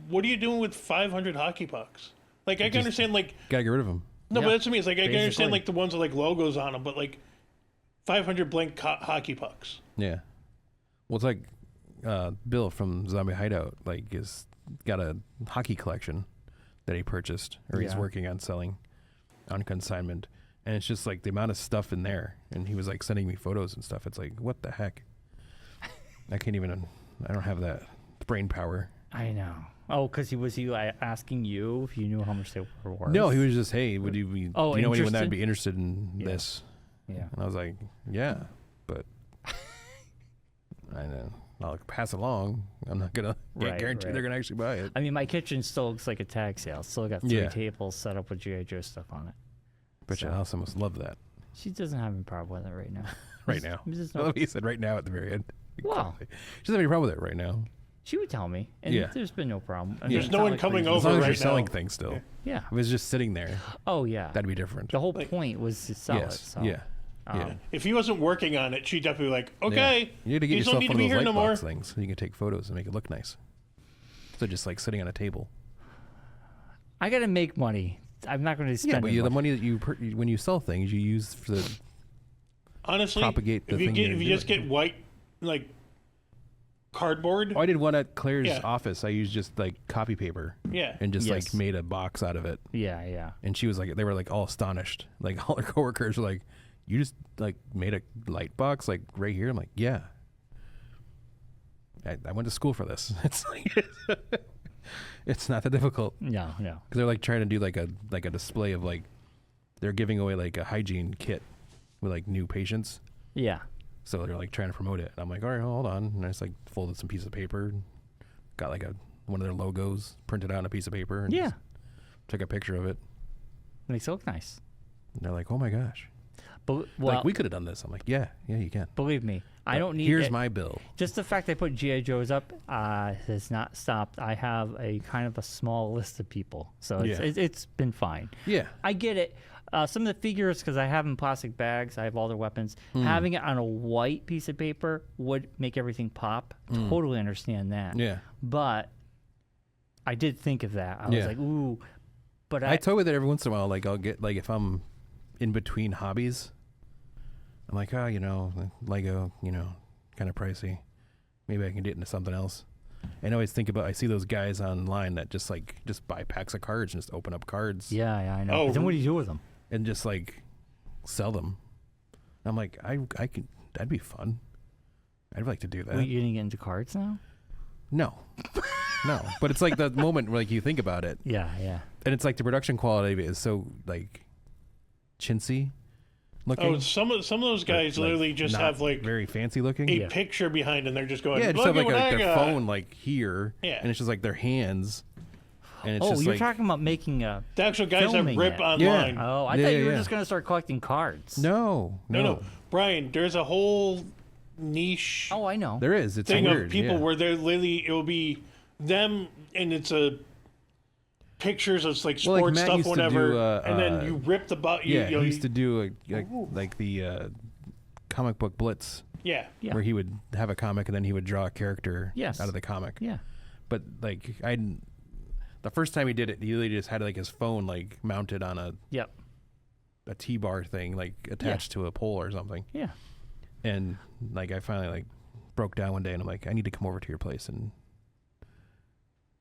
what are you doing with 500 hockey pucks? Like I can understand like Gotta get rid of them. no, Yeah. but that's what I mean. It's like I can Basically. understand like the ones with like logos on them, but like 500 blank hockey pucks. Yeah. Well, it's like Bill from Zombie Hideout, like, is got a hockey collection that he purchased or he's Yeah. working on selling on consignment. And it's just like the amount of stuff in there. And he was like sending me photos and stuff. It's like, what the heck? I don't have that brain power. I know. Oh, because was he like, asking you if you knew how much they were worth? No, he was just, hey, would you be, Oh, do you know anyone that interested? would be interested in Yeah. this? Yeah. And I was like, yeah, but I know. I'll pass it along. I'm not going to Right, guarantee right. they're going to actually buy it. I mean, my kitchen still looks like a tag sale. Still got 3 Yeah. tables set up with G.I. Joe stuff on it. Bet you So- Allison must love that She doesn't have any problem with it right now. right now. It's just I no- love he said right now at the very end. Wow. She doesn't have any problem with it right now. She would tell me, and Yeah. there's been no problem. I Yeah. mean, There's it's no not one like coming crazy. As over long as right you're selling now. things still. Yeah. If it was just sitting there, Oh yeah. that'd be different. The whole Like- point was to sell it. yes. So. Yeah. Yeah. Um, If he wasn't working on it, she'd definitely be like, okay, Yeah. You need to get these don't yourself need to one be of here those no light more. box things so you can take photos and make it look nice. So just like sitting on a table. I gotta make money. I'm not going to spend. Yeah, but it the much. money that you when you sell things, you use for the Honestly, propagate the if you thing get you're if you just doing. get white like cardboard, Oh, I did one at Claire's Yeah. office. I used just like copy paper yeah, and just Yes. like made a box out of it. Yeah, yeah. And she was like, they were like all astonished. Like all her coworkers were like, "You just like made a light box like right here." I'm like, "Yeah, I went to school for this." It's like it's not that difficult No, no. because they're like trying to do like a display of like they're giving away like a hygiene kit with like new patients. Yeah. So they're like trying to promote it. And I'm like, all right, hold on. And I just like folded some piece of paper, got like one of their logos printed out on a piece of paper, and Yeah. just took a picture of it. Makes it look nice. And they're like, oh my gosh, But well, like we could have done this. I'm like, yeah, you can. believe me, I But don't need. Here's it. my bill. Just the fact I put GI Joes up has not stopped. I have a kind of a small list of people, so Yeah. it's been fine. Yeah, I get it. Some of the figures, because I have them in plastic bags, I have all their weapons. Having it on a white piece of paper would make everything pop. Totally understand that. yeah. But I did think of that. I was Yeah. like, ooh. But I toy with it every once in a while. Like I'll get like if I'm in between hobbies, I'm like, oh, Lego, kind of pricey. Maybe I can get into something else. And I always think about, I see those guys online that just buy packs of cards and just open up cards yeah, I know. Oh, But then what do you do with them? and just like sell them. I'm like, I could, that'd be fun. I'd like to do that. Are you getting into cards now? No, but it's like the moment where like you think about it Yeah, yeah. and it's like the production quality of it is so like chintzy looking. Oh, some of those guys like, literally just not have like very fancy looking. a Yeah. picture behind, and they're just going, Yeah, just look have at like what I their got. phone like here, Yeah. and it's just like their hands, and it's Oh, just you're like talking about making a. The actual guys that filming rip it. online. Oh, I Yeah, thought you were yeah. just gonna start collecting cards. no, No, Brian, there's a whole niche Oh, I know. there is. It's thing weird. of people yeah. where they're literally, it will be them, and it's a pictures of like Well, like sports Matt stuff, used to whatever, do, and then you rip the butt. Yeah, You know, he used to do like the comic book Blitz, yeah. Yeah. where he would have a comic and then he would draw a character Yes. out of the comic. Yeah. But like the first time he did it, he literally just had like his phone like mounted on a Yep. T-bar thing like attached to a pole or something. Yeah. And like I finally like broke down one day and I'm like, I need to come over to your place and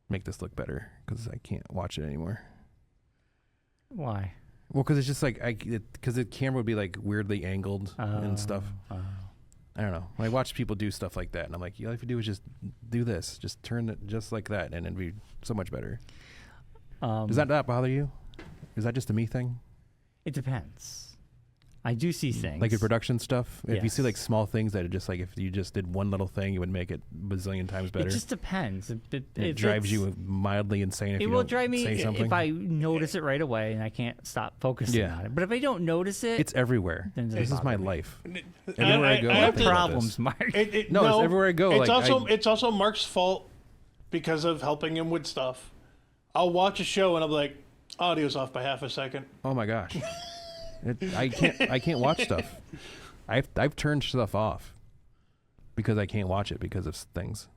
make this look better because I can't watch it anymore. Why? Well, because it's just like because the camera would be like weirdly angled and stuff. I don't know. When I watch people do stuff like that, and I'm like, all you have to do is just do this, just turn it just like that, and it'd be so much better. Does that not bother you? Is that just a me thing? It depends. I do see things. Like in production stuff, if you see like Yes. small things that are just like if you just did one little thing, it would make it a bazillion times better. It just depends. It drives you mildly insane if It you will don't drive me say something. if I notice it right away and I can't stop focusing on it. But if I don't notice it, It's everywhere. Then it This doesn't is my bother me. life. I Everywhere I go, I have think to- about problems, this. Mark. No, it's everywhere I go, It's like, it's also Mark's fault because of helping him with stuff. I'll watch a show and I'm like, audio's off by half a second. Oh my gosh, I can't watch stuff. I've turned stuff off because I can't watch it because of things.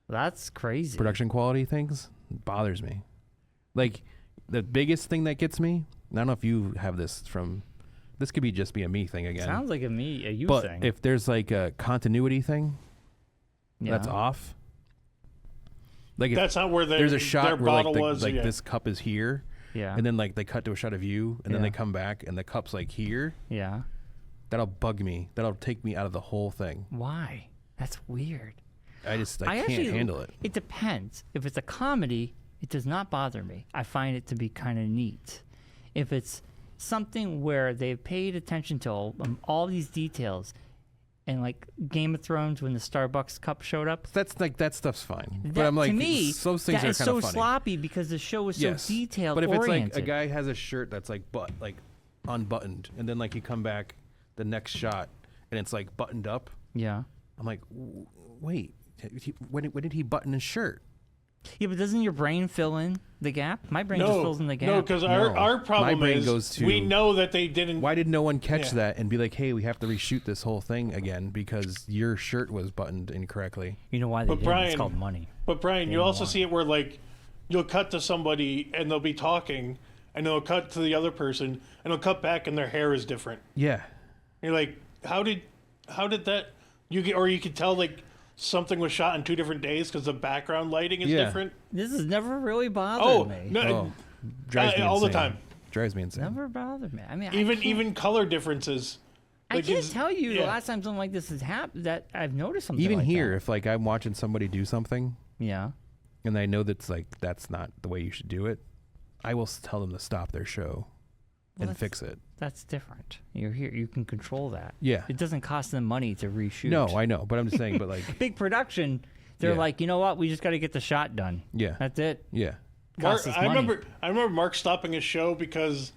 That's crazy. Production quality things bothers me. Like the biggest thing that gets me. I don't know if you have this from. This could be just be a me thing again. Sounds like a you but thing. if there's like a continuity thing that's off, like if That's not where there's a their shot where bottle like, was. Yeah. this cup is here, yeah. and then like they cut to a shot of you, and then they Yeah. come back, and the cup's like here. Yeah. That'll bug me. That'll take me out of the whole thing. Why? That's weird. I can't actually, handle it. It depends. If it's a comedy, it does not bother me. I find it to be kind of neat. If it's something where they've paid attention to all these details, and like Game of Thrones when the Starbucks cup showed up, That's like that stuff's fine. But that- I'm like, to me, those things that are is kind so of funny. sloppy because the show is Yes. so detailed But if it's oriented. like a guy has a shirt that's like unbuttoned, and then like you come back the next shot and it's like buttoned up, yeah. I'm like, wait, when did he button his shirt? Yeah, but doesn't your brain fill in the gap? My brain just fills in the gap. No, because No. our My problem brain is goes to- we know that they didn't. Why did no one catch Yeah. that and be like, hey, we have to reshoot this whole thing again because your shirt was buttoned incorrectly? You know why they But didn't? Brian- It's called money. But Brian, you didn't also want see it where like you'll cut to somebody and they'll be talking, and they'll cut to the other person, and they'll cut back and their hair is different. Yeah. You're like, how did that? You could tell like something was shot in 2 different days because the background lighting is Yeah. different. This has never really bothered Oh, me. no, Oh, drives me all the insane. time. Drives me insane. Never bothered me. I mean, Even color differences. I Like, can't it's- tell you the yeah. last time something like this has happened that I've noticed something. Even like here, that. if like I'm watching somebody do something Yeah. and I know that's not the way you should do it, I will tell them to stop their show and that's- fix it. That's different. You're here. You can control that. Yeah. It doesn't cost them money to reshoot. No, I know, but I'm just saying, but like, Big production, they're Yeah. like, you know what? We just got to get the shot done. yeah, That's it. yeah. Costs us I money. remember Mark stopping his show because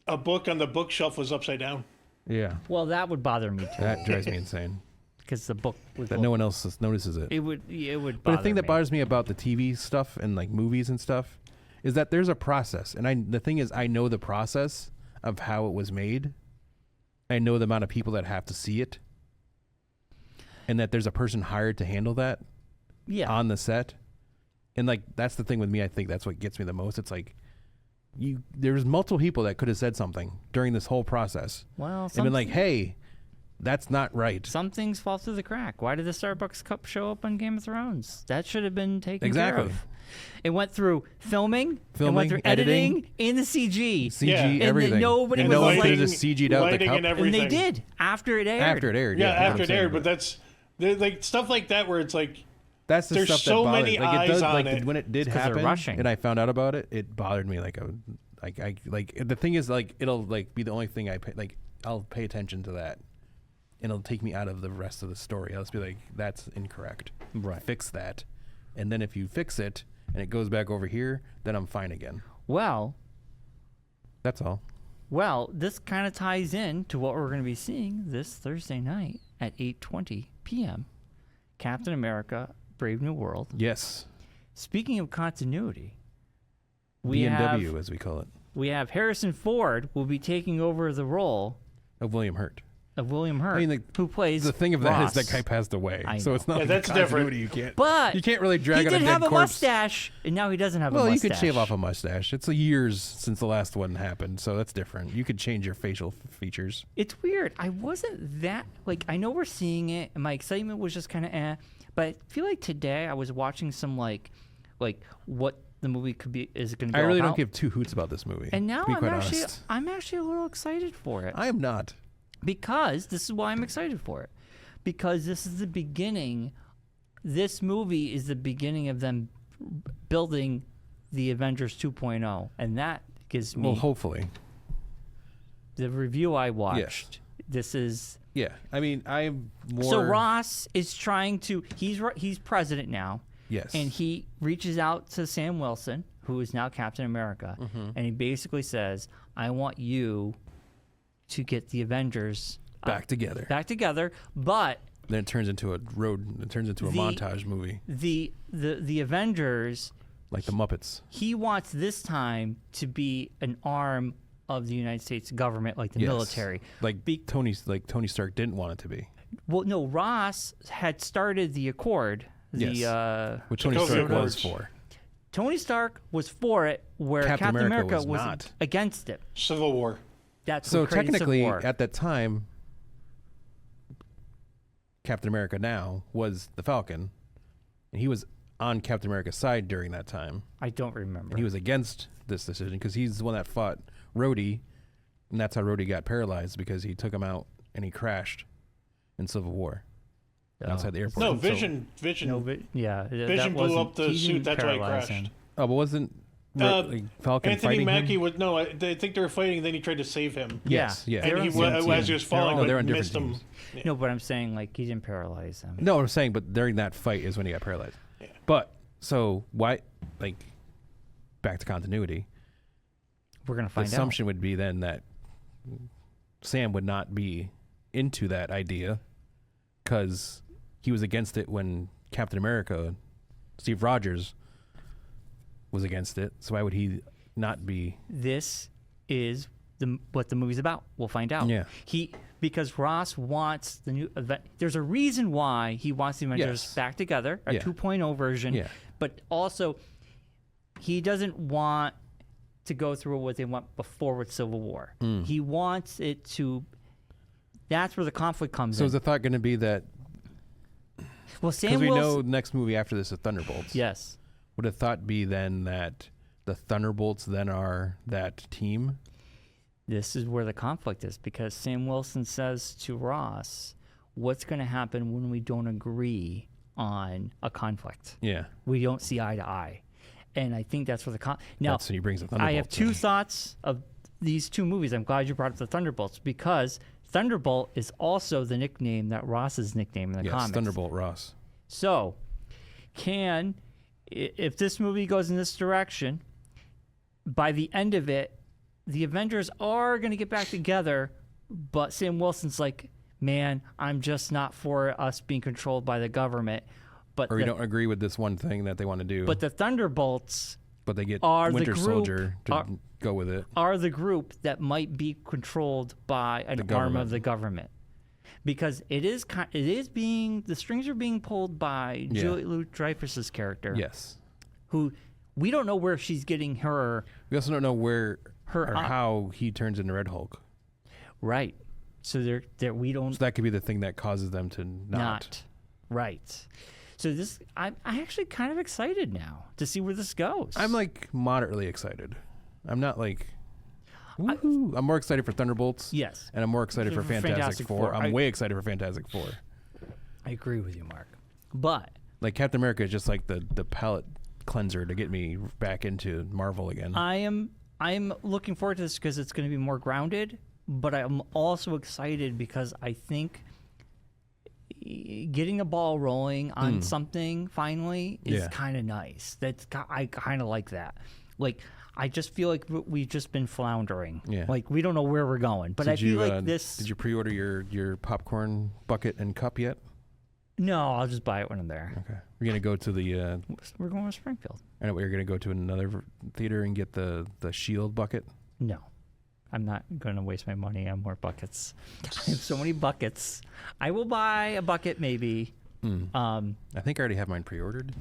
a book on the bookshelf was upside down. Yeah, Well, that would bother me too that drives me insane. because the book was. That no one else notices it. It would. It would. But Bother the thing that me. bothers me about the TV stuff and like movies and stuff is that there's a process, and the thing is, I know the process of how it was made. I know the amount of people that have to see it, and that there's a person hired to handle that Yeah. on the set. And like that's the thing with me. I think that's what gets me the most. It's like there's multiple people that could have said something during this whole process Well, and been like, "Hey, that's not right." some things fall through the crack. Why did the Starbucks cup show up on Game of Thrones? That should have been taken Exactly. care of. It went through filming, it went through editing, and the CG. CG, Yeah. And then everything. nobody and was no one like- could have just CG'd out the lighting cup and everything. And they did after it aired. after it aired. Yeah, that's what after I'm it saying, aired, but that's like stuff like that where it's like that's the there's stuff so that bothers. many Like it eyes does. on Like it. when it did 'cause they're happen, rushing. and I found out about it, it bothered me. Like the thing is, like it'll like be the only thing I pay. Like I'll pay attention to that, and it'll take me out of the rest of the story. I'll just be like, that's incorrect. Right. Fix that, and then if you fix it and it goes back over here, then I'm fine again. Well, That's all. this kind of ties in to what we're going to be seeing this Thursday night at 8:20 p.m. Captain America: Brave New World. Yes. speaking of continuity, BMW, as we call it, we have Harrison Ford will be taking over the role of William Hurt. I mean, who plays the thing of Ross. that is that guy passed away, so it's not Yeah, like that's continuity. different. You can't really drag he on a did dead have a corpse. mustache, and now he doesn't have a mustache. Well, you could shave off a mustache. It's years since the last one happened, so that's different. You could change your facial features. It's weird. I wasn't that I know we're seeing it, and my excitement was just kind of but I feel like today I was watching some like what the movie is going to be. I really about. don't give two hoots about this movie. And now to be quite honest. I'm actually a little excited for it. I am not. Because this is why I'm excited for it. Because this is the beginning. This movie is the beginning of them building the Avengers 2.0, and that gives me. Well, hopefully. The review I watched. Yes. This is. Yeah, I mean, I'm more. So Ross is trying to. He's president now. Yes. And he reaches out to Sam Wilson, who is now Captain America, and he basically says, "I want you to get the Avengers back together, but then it turns into a montage movie. The Avengers, like the Muppets. He wants this time to be an arm of the United States government, like the military, like Tony Stark didn't want it to be. Well, no, Ross had started the Accord, which Tony Stark was for. Tony Stark was for it, where Captain America was not against it. Civil War. That's so what created technically Civil War. at that time, Captain America now was the Falcon, and he was on Captain America's side during that time. I don't remember. And he was against this decision because he's the one that fought Rhodey, and that's how Rhodey got paralyzed, because he took him out and he crashed in Civil War outside the airport. No, Vision. No, Vision blew up the suit. That's why he crashed. Oh, but wasn't Falcon Anthony fighting Mackie him? was no. I think they were fighting, and then he tried to save him. Yes, yeah. And as he was falling, they're on different missed him. teams. Yeah. No, but I'm saying he didn't paralyze him. No, I'm saying, but during that fight is when he got paralyzed. Yeah. But so why? Back to continuity. We're gonna find out. The assumption would be then that Sam would not be into that idea because he was against it when Captain America, Steve Rogers, was against it. So why would he not be? This is what the movie's about. We'll find out. Yeah. Because Ross wants the new event. There's a reason why he wants the Avengers back together, a 2.0 version. Yeah. But also, he doesn't want to go through what they want before with Civil War. He wants it to. That's where the conflict comes in. So is the thought going to be that? Well, Sam because we Wilson, know the next movie after this is Thunderbolts. Yes. Would the thought be then that the Thunderbolts then are that team? This is where the conflict is, because Sam Wilson says to Ross, what's going to happen when we don't agree on a conflict? Yeah. We don't see eye to eye. And I think that's where now, that's when he brings the Thunderbolts. I have two thoughts of these two movies. I'm glad you brought up the Thunderbolts, because Thunderbolt is also the nickname that Ross's nickname in the comics. Thunderbolt Ross. So, if this movie goes in this direction, by the end of it, the Avengers are going to get back together, but Sam Wilson's like, man, I'm just not for us being controlled by the government. But or you don't agree with this one thing that they want to do. But the Thunderbolts but they get are Winter the group, Soldier to go with it. Are the group that might be controlled by an arm of the government. Because the strings are being pulled by Julie Louis-Dreyfus's character. Yes. Who we don't know where she's getting her. We also don't know where or how he turns into Red Hulk. Right. So we don't. So that could be the thing that causes them to not. Right. So I'm actually kind of excited now to see where this goes. I'm moderately excited. I'm not woohoo. I'm more excited for Thunderbolts. Yes. And I'm more excited for Fantastic Four. I'm way excited for Fantastic Four. I agree with you, Mark. But Captain America is just the palate cleanser to get me back into Marvel again. I'm looking forward to this because it's going to be more grounded, but I'm also excited because I think getting a ball rolling on something finally is kind of nice. I kind of like that. I just feel like we've just been floundering. Yeah. We don't know where we're going. But I feel like this. Did you pre-order your popcorn bucket and cup yet? No, I'll just buy it when I'm there. Okay. We're gonna go to the. We're going to Springfield. I know we're gonna go to another theater and get the Shield bucket. No, I'm not going to waste my money on more buckets. I have so many buckets. I will buy a bucket maybe. I think I already have mine pre-ordered.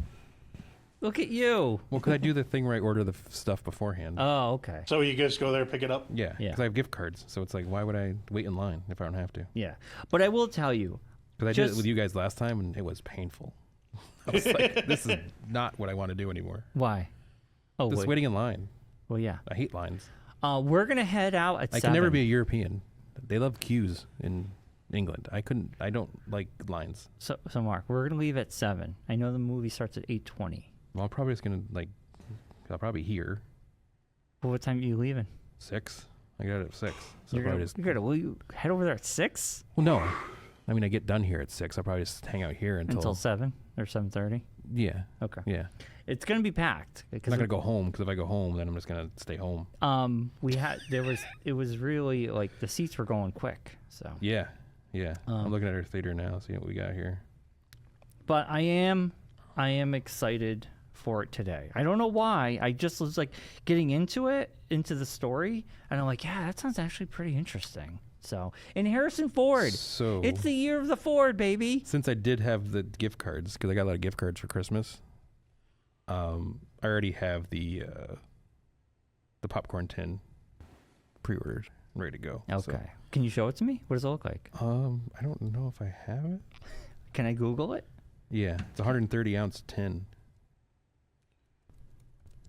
Look at you. Well, could I do the thing where I order the stuff beforehand? Oh, okay. So you guys go there, pick it up? Yeah, Yeah. because I have gift cards. So it's like, why would I wait in line if I don't have to? Yeah, but I will tell you. Because I did it with you guys last time, and it was painful. I was like, this is not what I want to do anymore. Why? Oh, Just wait. waiting in line. Well, yeah. I hate lines. We're gonna head out at 7. I can never be a European. They love queues in England. I don't like lines. So Mark, we're gonna leave at 7. I know the movie starts at 8:20. Well, I'm probably just gonna I'll probably here. Well, what time are you leaving? 6. I got it at 6. So Will you head over there at 6? Well, no. I mean, I get done here at 6. I'll probably just hang out here until 7 or 7:30. Yeah. Okay. Yeah. It's gonna be packed. I'm not gonna go home because if I go home, then I'm just gonna stay home. It was really like the seats were going quick. So. Yeah. Yeah. I'm looking at our theater now, see what we got here. But I am excited for it today. I don't know why. I just was like getting into the story, and I'm like, yeah, that sounds actually pretty interesting. So, and Harrison Ford. So it's the year of the Ford, baby. Since I did have the gift cards, because I got a lot of gift cards for Christmas, I already have the popcorn tin pre-ordered, ready to go. Okay. So. Can you show it to me? What does it look like? I don't know if I have it. Can I Google it? Yeah, it's a 130-ounce tin.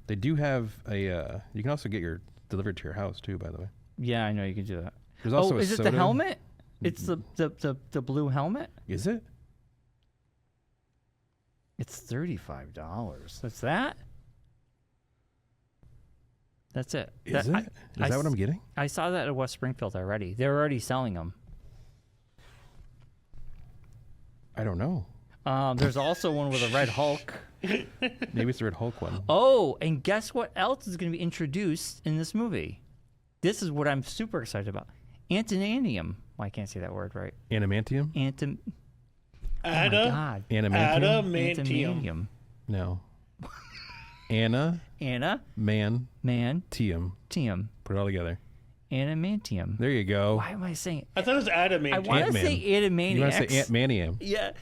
They do have a. You can also get your delivered to your house too, by the way. Yeah, I know you can do that. There's also is it the helmet? It's the blue helmet. Is it? It's $35. That's that. That's it. Is that what I'm getting? I saw that at West Springfield already. They're already selling them. I don't know. There's also one with a Red Hulk. Maybe it's the Red Hulk one. Oh, and guess what else is going to be introduced in this movie? This is what I'm super excited about. Antimanium. Well, I can't say that word right. Adamantium? Oh my God. Adamantium. No. Anna. Man. Tium. Put it all together. Adamantium. There you go. Why am I saying it? I thought it was adamantium. I want to say Adamantium. You want to say Antmanium? Yeah.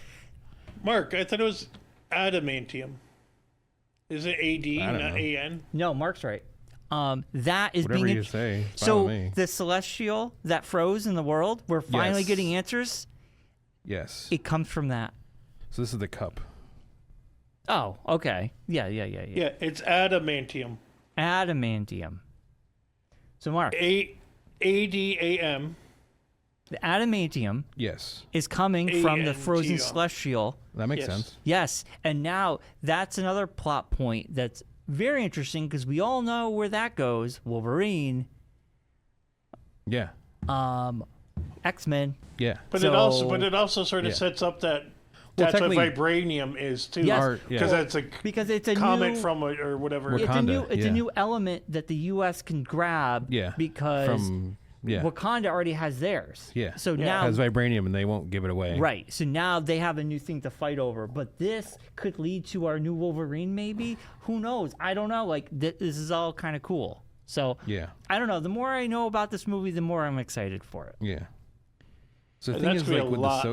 Mark, I thought it was adamantium. Is it A-D, not A-N? No, Mark's right. That is whatever being you say. So the celestial that froze in the world, we're finally getting answers. Yes. It comes from that. So this is the cup. Oh, okay. Yeah. Yeah, it's adamantium. Adamantium. So Mark, A-D-A-M. the adamantium is coming from the frozen celestial. That makes sense. Yes, and now that's another plot point that's very interesting because we all know where that goes. Wolverine. Yeah. X-Men. Yeah. But it also sort of sets up that that's what vibranium is too. Yes. Because it's a comet new, from or whatever. Wakanda, it's a new element that the U.S. can grab. Yeah. Because Wakanda already has theirs. Yeah. So now it has vibranium and they won't give it away. Right. So now they have a new thing to fight over. But this could lead to our new Wolverine, maybe. Who knows? I don't know. Like this is all kind of cool. So I don't know. The more I know about this movie, the more I'm excited for it. Yeah. So the thing is, like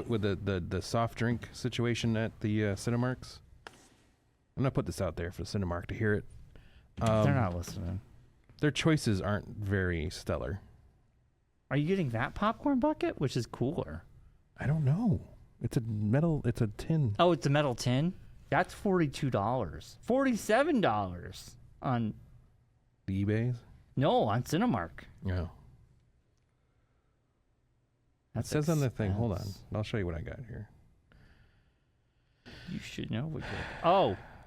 with the soft drink situation at the Cinemarks, I'm gonna put this out there for Cinemark to hear it. They're not listening. Their choices aren't very stellar. Are you getting that popcorn bucket, which is cooler? I don't know. It's a tin. Oh, it's a metal tin? That's $42. $47 on the eBays? No, on Cinemark. Yeah. It says on the thing, hold on. I'll show you what I got here. You should know what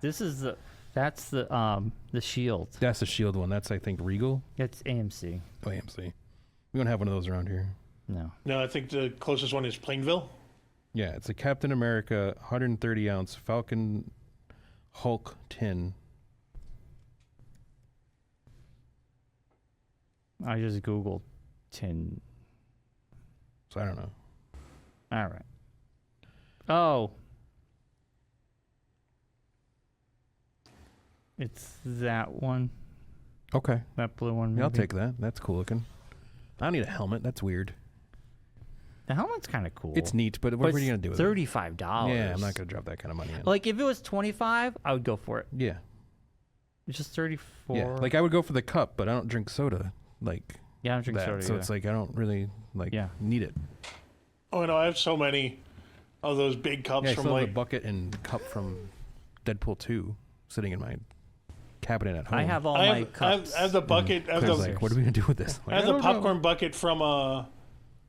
this is that's the Shield. That's the Shield one. That's I think Regal. That's AMC. Oh, AMC. We don't have one of those around here. No. No, I think the closest one is Plainville. Yeah, it's a Captain America 130-ounce Falcon Hulk tin. I just Googled tin. So I don't know. All right. Oh. It's that one. Okay. That blue one. Yeah, I'll maybe. take that. That's cool looking. I don't need a helmet. That's weird. The helmet's kind of cool. It's neat, but what are you going to do with it? $35. Yeah, I'm not going to drop that kind of money in. Like, if it was 25, I would go for it. Yeah. It's just 34. Yeah. Like, I would go for the cup, but I don't drink soda. Like, yeah, I don't drink that. soda So either. it's like, I don't really, need it. Oh, no, I have so many of those big cups Yeah, I from still have like the bucket and cup from Deadpool 2 sitting in my cabinet at home. I have all I my have, cups. I have the bucket. I have Claire's the, like, what are we going to do with this? I have the popcorn bucket from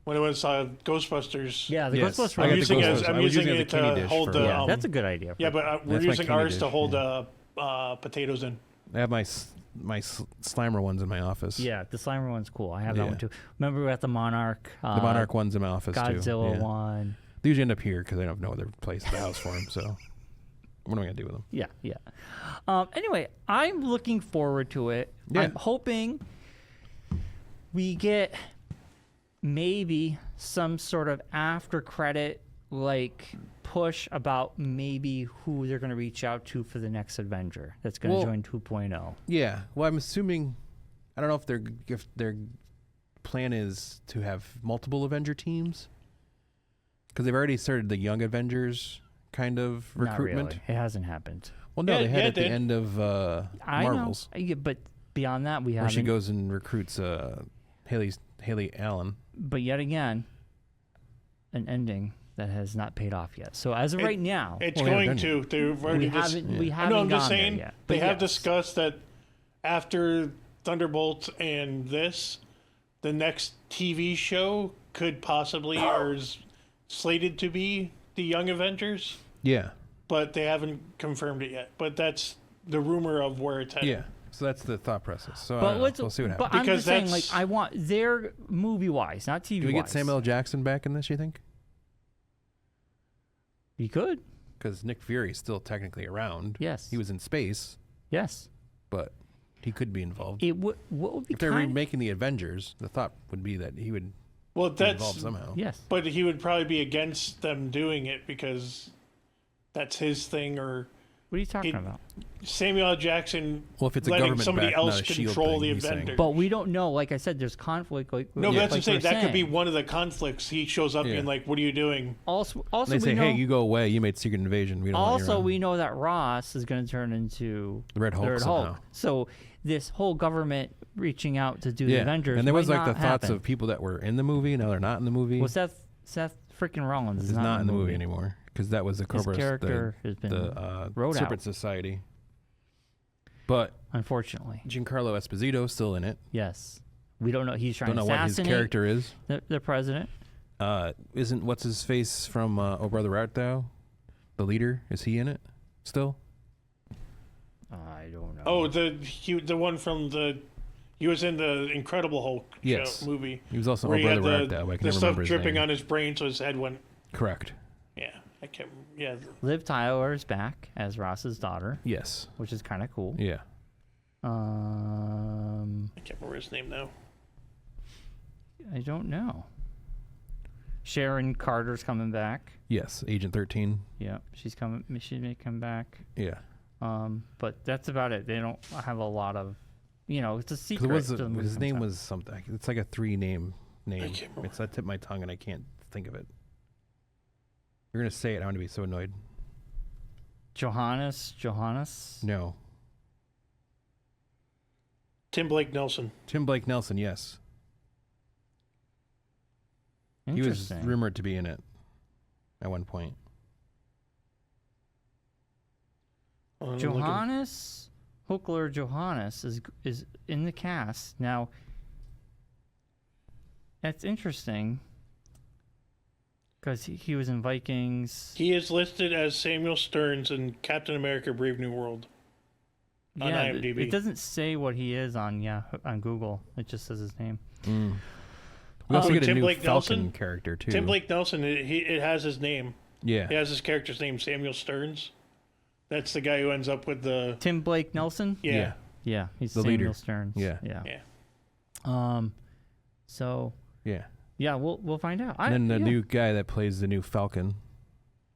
when I went saw Ghostbusters. Yeah, the Yes, Ghostbusters. I I'm got the using it as Ghostbusters. I'm I was using using it it as a candy to dish hold for- the. Yeah, that's a good idea. Yeah, but we're That's my using candy ours to dish, hold yeah. potatoes in. I have my Slimer ones in my office. Yeah, the Slimer one's cool. I have that Yeah. one too. Remember we got the Monarch. The Monarch one's in my office too. Godzilla Yeah. one. They usually end up here because I don't have no other place in the house for them. So what am I going to do with them? Yeah, yeah. Anyway, I'm looking forward to it. Yeah. I'm hoping we get maybe some sort of after credit push about maybe who they're going to reach out to for the next Avenger that's going to join 2.0. Yeah. Well, I'm assuming. I don't know if their plan is to have multiple Avenger teams because they've already started the Young Avengers kind of recruitment. Not really. It hasn't happened. Well, no, Yeah, they had yeah, at the it did. end of I Marvels, know, yeah, but beyond that, we where haven't. she goes and recruits Haley Allen. But yet again, an ending that has not paid off yet. So as of right now, It's Well, we going haven't to. They've already we haven't. We I haven't know. I'm gone just there saying yet. they But have yes. discussed that after Thunderbolts and this, the next TV show could possibly or is slated to be the Young Avengers, Yeah. but they haven't confirmed it yet. But that's the rumor of where it's headed. Yeah. So that's the thought process. So I But don't know. let's. We'll see what But happens. I'm Because just saying, that's- I want their movie-wise, not TV-wise. Do we get Samuel L. Jackson back in this? You think? You could. Because Nick Fury's still technically around. Yes. He was in space, Yes. but he could be involved. It would. What would be If they're kind? remaking the Avengers, the thought would be that he would Well, be involved that's. somehow. Yes. But he would probably be against them doing it because that's his thing. Or What are you talking It- about? Samuel L. Jackson Well, if it's a letting government somebody back, else not a shield control thing, the he's saying. Avengers. But we don't know. Like I said, there's conflict. No, like but that's what I'm we're saying. That could be one of the conflicts. He shows up Yeah. being like, "What are you doing?" Also, And they we say, know. "Hey, you go away. You made Secret Invasion. We don't want you Also, around." we know that Ross is going to turn into The Red Hulk somehow. So this whole government reaching out to do the Yeah, Avengers, and there was might like the not thoughts happen. of people that were in the movie. Now they're not in the movie. Well, Seth freaking Rollins Is not in the movie anymore because that was the His Cobra, character has been the wrote Serpent out, Society. But unfortunately. Giancarlo Esposito's still in it. Yes, we don't know. He's trying Don't know to what his assassinate character is. the president. Isn't what's his face from Oh Brother Art Thou, the leader? Is he in it still? I don't know. Oh, the one from the. He was in the Incredible Hulk Yes. movie. He was also Where Oh he had Brother Art the, Thou. I can the never stuff remember his dripping name. on his brain, so his head went. Correct. Yeah, I can't. Yeah, Liv Tyler is back as Ross's daughter, Yes. which is kind of cool. Yeah. I can't remember his name now. I don't know. Sharon Carter's coming back. Yes. Agent 13. Yeah, she's coming. She may come back. Yeah. But that's about it. They don't have a lot of, it's a Because secret. it was till the movie his comes name out. was something. It's like a 3-name name. can't remember. It's at the tip of my tongue and I can't think of it. You're gonna say it. I'm gonna be so annoyed. Johannes. No. Tim Blake Nelson. Tim Blake Nelson. Yes. He was Interesting. rumored to be in it at one point. Oh, I'm looking. Johannes Huckler Johannes is in the cast now. That's interesting because he was in Vikings. He is listed as Samuel Stearns in Captain America: Brave New World. On Yeah, IMDb. it doesn't say what he is on Google. It just says his name. We also get a Tim new Blake Falcon Nelson? character too. Tim Blake Nelson. It has his name. Yeah. It has his character's name, Samuel Stearns. That's the guy who ends up with the. Tim Blake Nelson. Yeah. Yeah, he's The Samuel leader. Stearns. Yeah. Yeah. So Yeah. yeah, we'll find out. And then the new guy that plays the new Falcon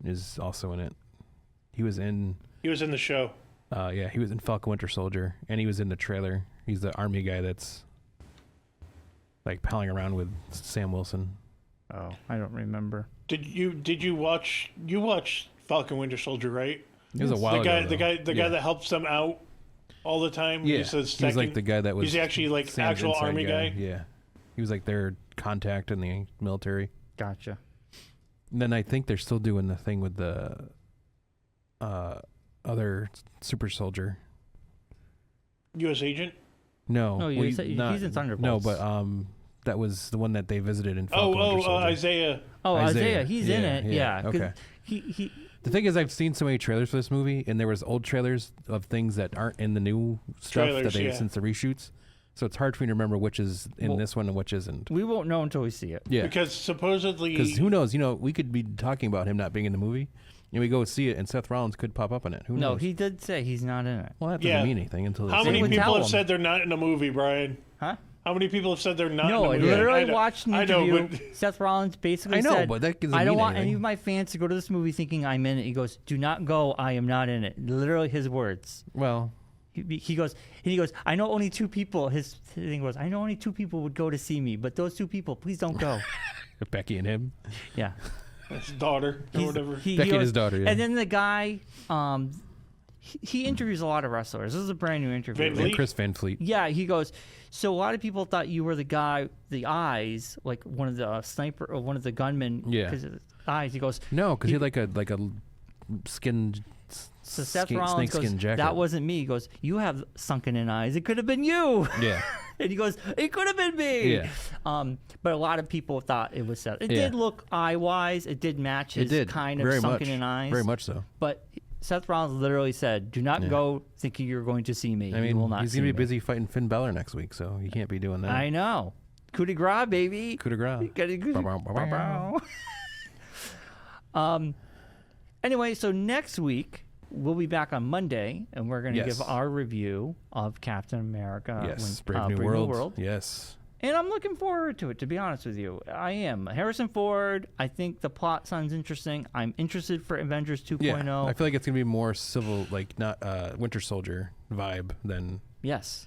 is also in it. He was in He was in the show. Yeah, he was in Falcon Winter Soldier, and he was in the trailer. He's the army guy that's like palling around with Sam Wilson. Oh, I don't remember. Did you watch Falcon Winter Soldier, right? It was a while ago. The guy that helps them out all the time. Yeah, he's like the guy that was. He's actually like Sam's actual army guy. Yeah, he was like their contact in the military. Gotcha. And then I think they're still doing the thing with the other super soldier. U.S. agent. No, he's in Thunderbolts. No, but that was the one that they visited in Falcon Winter Soldier. Isaiah. Oh, Isaiah. He's in it. Yeah. Yeah. Okay. He The thing is, I've seen so many trailers for this movie, and there was old trailers of things that aren't in the new stuff that they since the reshoots. So it's hard for me to remember which is in this one and which isn't. We won't know until we see it. Yeah, because supposedly, because who knows? We could be talking about him not being in the movie, and we go see it, and Seth Rollins could pop up in it. Who knows? No, he did say he's not in it. Well, that doesn't mean anything until. How many would people tell have him. said they're not in the movie, Brian? Huh? How many people have said they're not No, in I the movie? literally watched an interview. I know, but Seth Rollins basically I know, said, but that doesn't I don't mean want anything. any of my fans to go to this movie thinking I'm in it. He goes, do not go. I am not in it. Literally his words. Well, He goes, I know only two people. His thing was, I know only two people would go to see me, but those two people, please don't go. Becky and him. Yeah. his daughter or whatever. Becky and his daughter, yeah. And then the guy, he interviews a lot of wrestlers. This is a brand new interview. Van Vliet? And Chris Van Fleet. Yeah, he goes, so a lot of people thought you were the guy, the eyes, like one of the sniper or one of the gunmen. Yeah. Because of the eyes. He goes, No, because he had like a skin. so Seth snake Rollins goes, skin jacket. that wasn't me. He goes, you have sunken in eyes. It could have been you. Yeah. And he goes, it could have been me. Yeah. But a lot of people thought it was Seth. It Yeah. did look eye-wise. It did match his It did. kind of Very sunken much. in eyes. Very much so. But Seth Rollins literally said, do not go thinking you're going to see me. I You will mean, not he's see going to be me. busy fighting Finn Balor next week, so he can't be doing that. I know. Coup de grace, baby. Coup de grace. Anyway, so next week we'll be back on Monday, and we're going to Yes. give our review of Captain America. Yes, Brave New World. Yes. And I'm looking forward to it, to be honest with you. I am. Harrison Ford, I think the plot sounds interesting. I'm interested for Avengers 2.0. Yeah, I feel like it's going to be more civil, like not Winter Soldier vibe than Yes.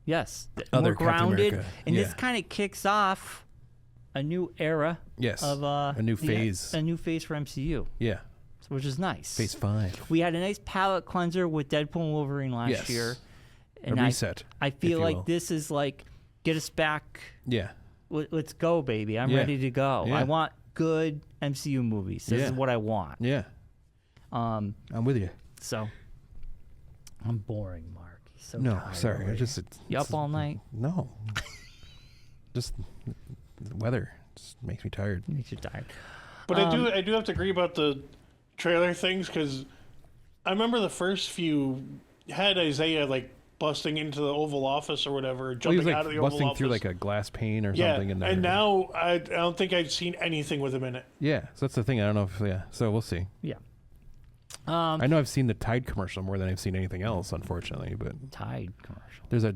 Yes. Other More grounded. Captain America. And this Yeah. kind of kicks off a new era yes, of a new phase. A new phase for MCU, Yeah, which is nice. phase 5. We had a nice palette cleanser with Deadpool and Wolverine last Yes. year. A reset. I if feel you like will. this is like, get us back. Yeah, Let's go, baby. I'm Yeah. ready to go. Yeah. I want good MCU movies. This Yeah. is what I want. yeah. I'm with you. So I'm boring, Mark. He's so No, tired sorry. already. You up all night? No. Just the weather just makes me tired. Makes you tired. But I do have to agree about the trailer things because I remember the first few had Isaiah like busting into the Oval Office or whatever, Well, he jumping was like out of the Oval busting Office. through like a glass pane or yeah, something. and now I don't think I've seen anything with him in it. Yeah, so that's the thing. I don't know if So we'll see. Yeah. I know I've seen the Tide commercial more than I've seen anything else, unfortunately. But Tide commercial. there's a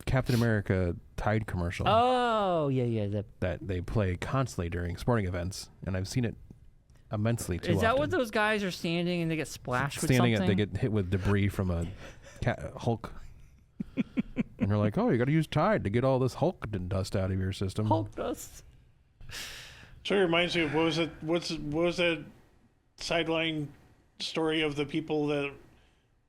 Captain America Tide commercial Oh, yeah. that they play constantly during sporting events, and I've seen it immensely too Is that often. what those guys are standing and they get splashed with Standing something? they get hit with debris from a Hulk. And they're like, oh, you got to use Tide to get all this Hulk dust out of your system. Hulk dust. So it reminds me of what was that sideline story of the people that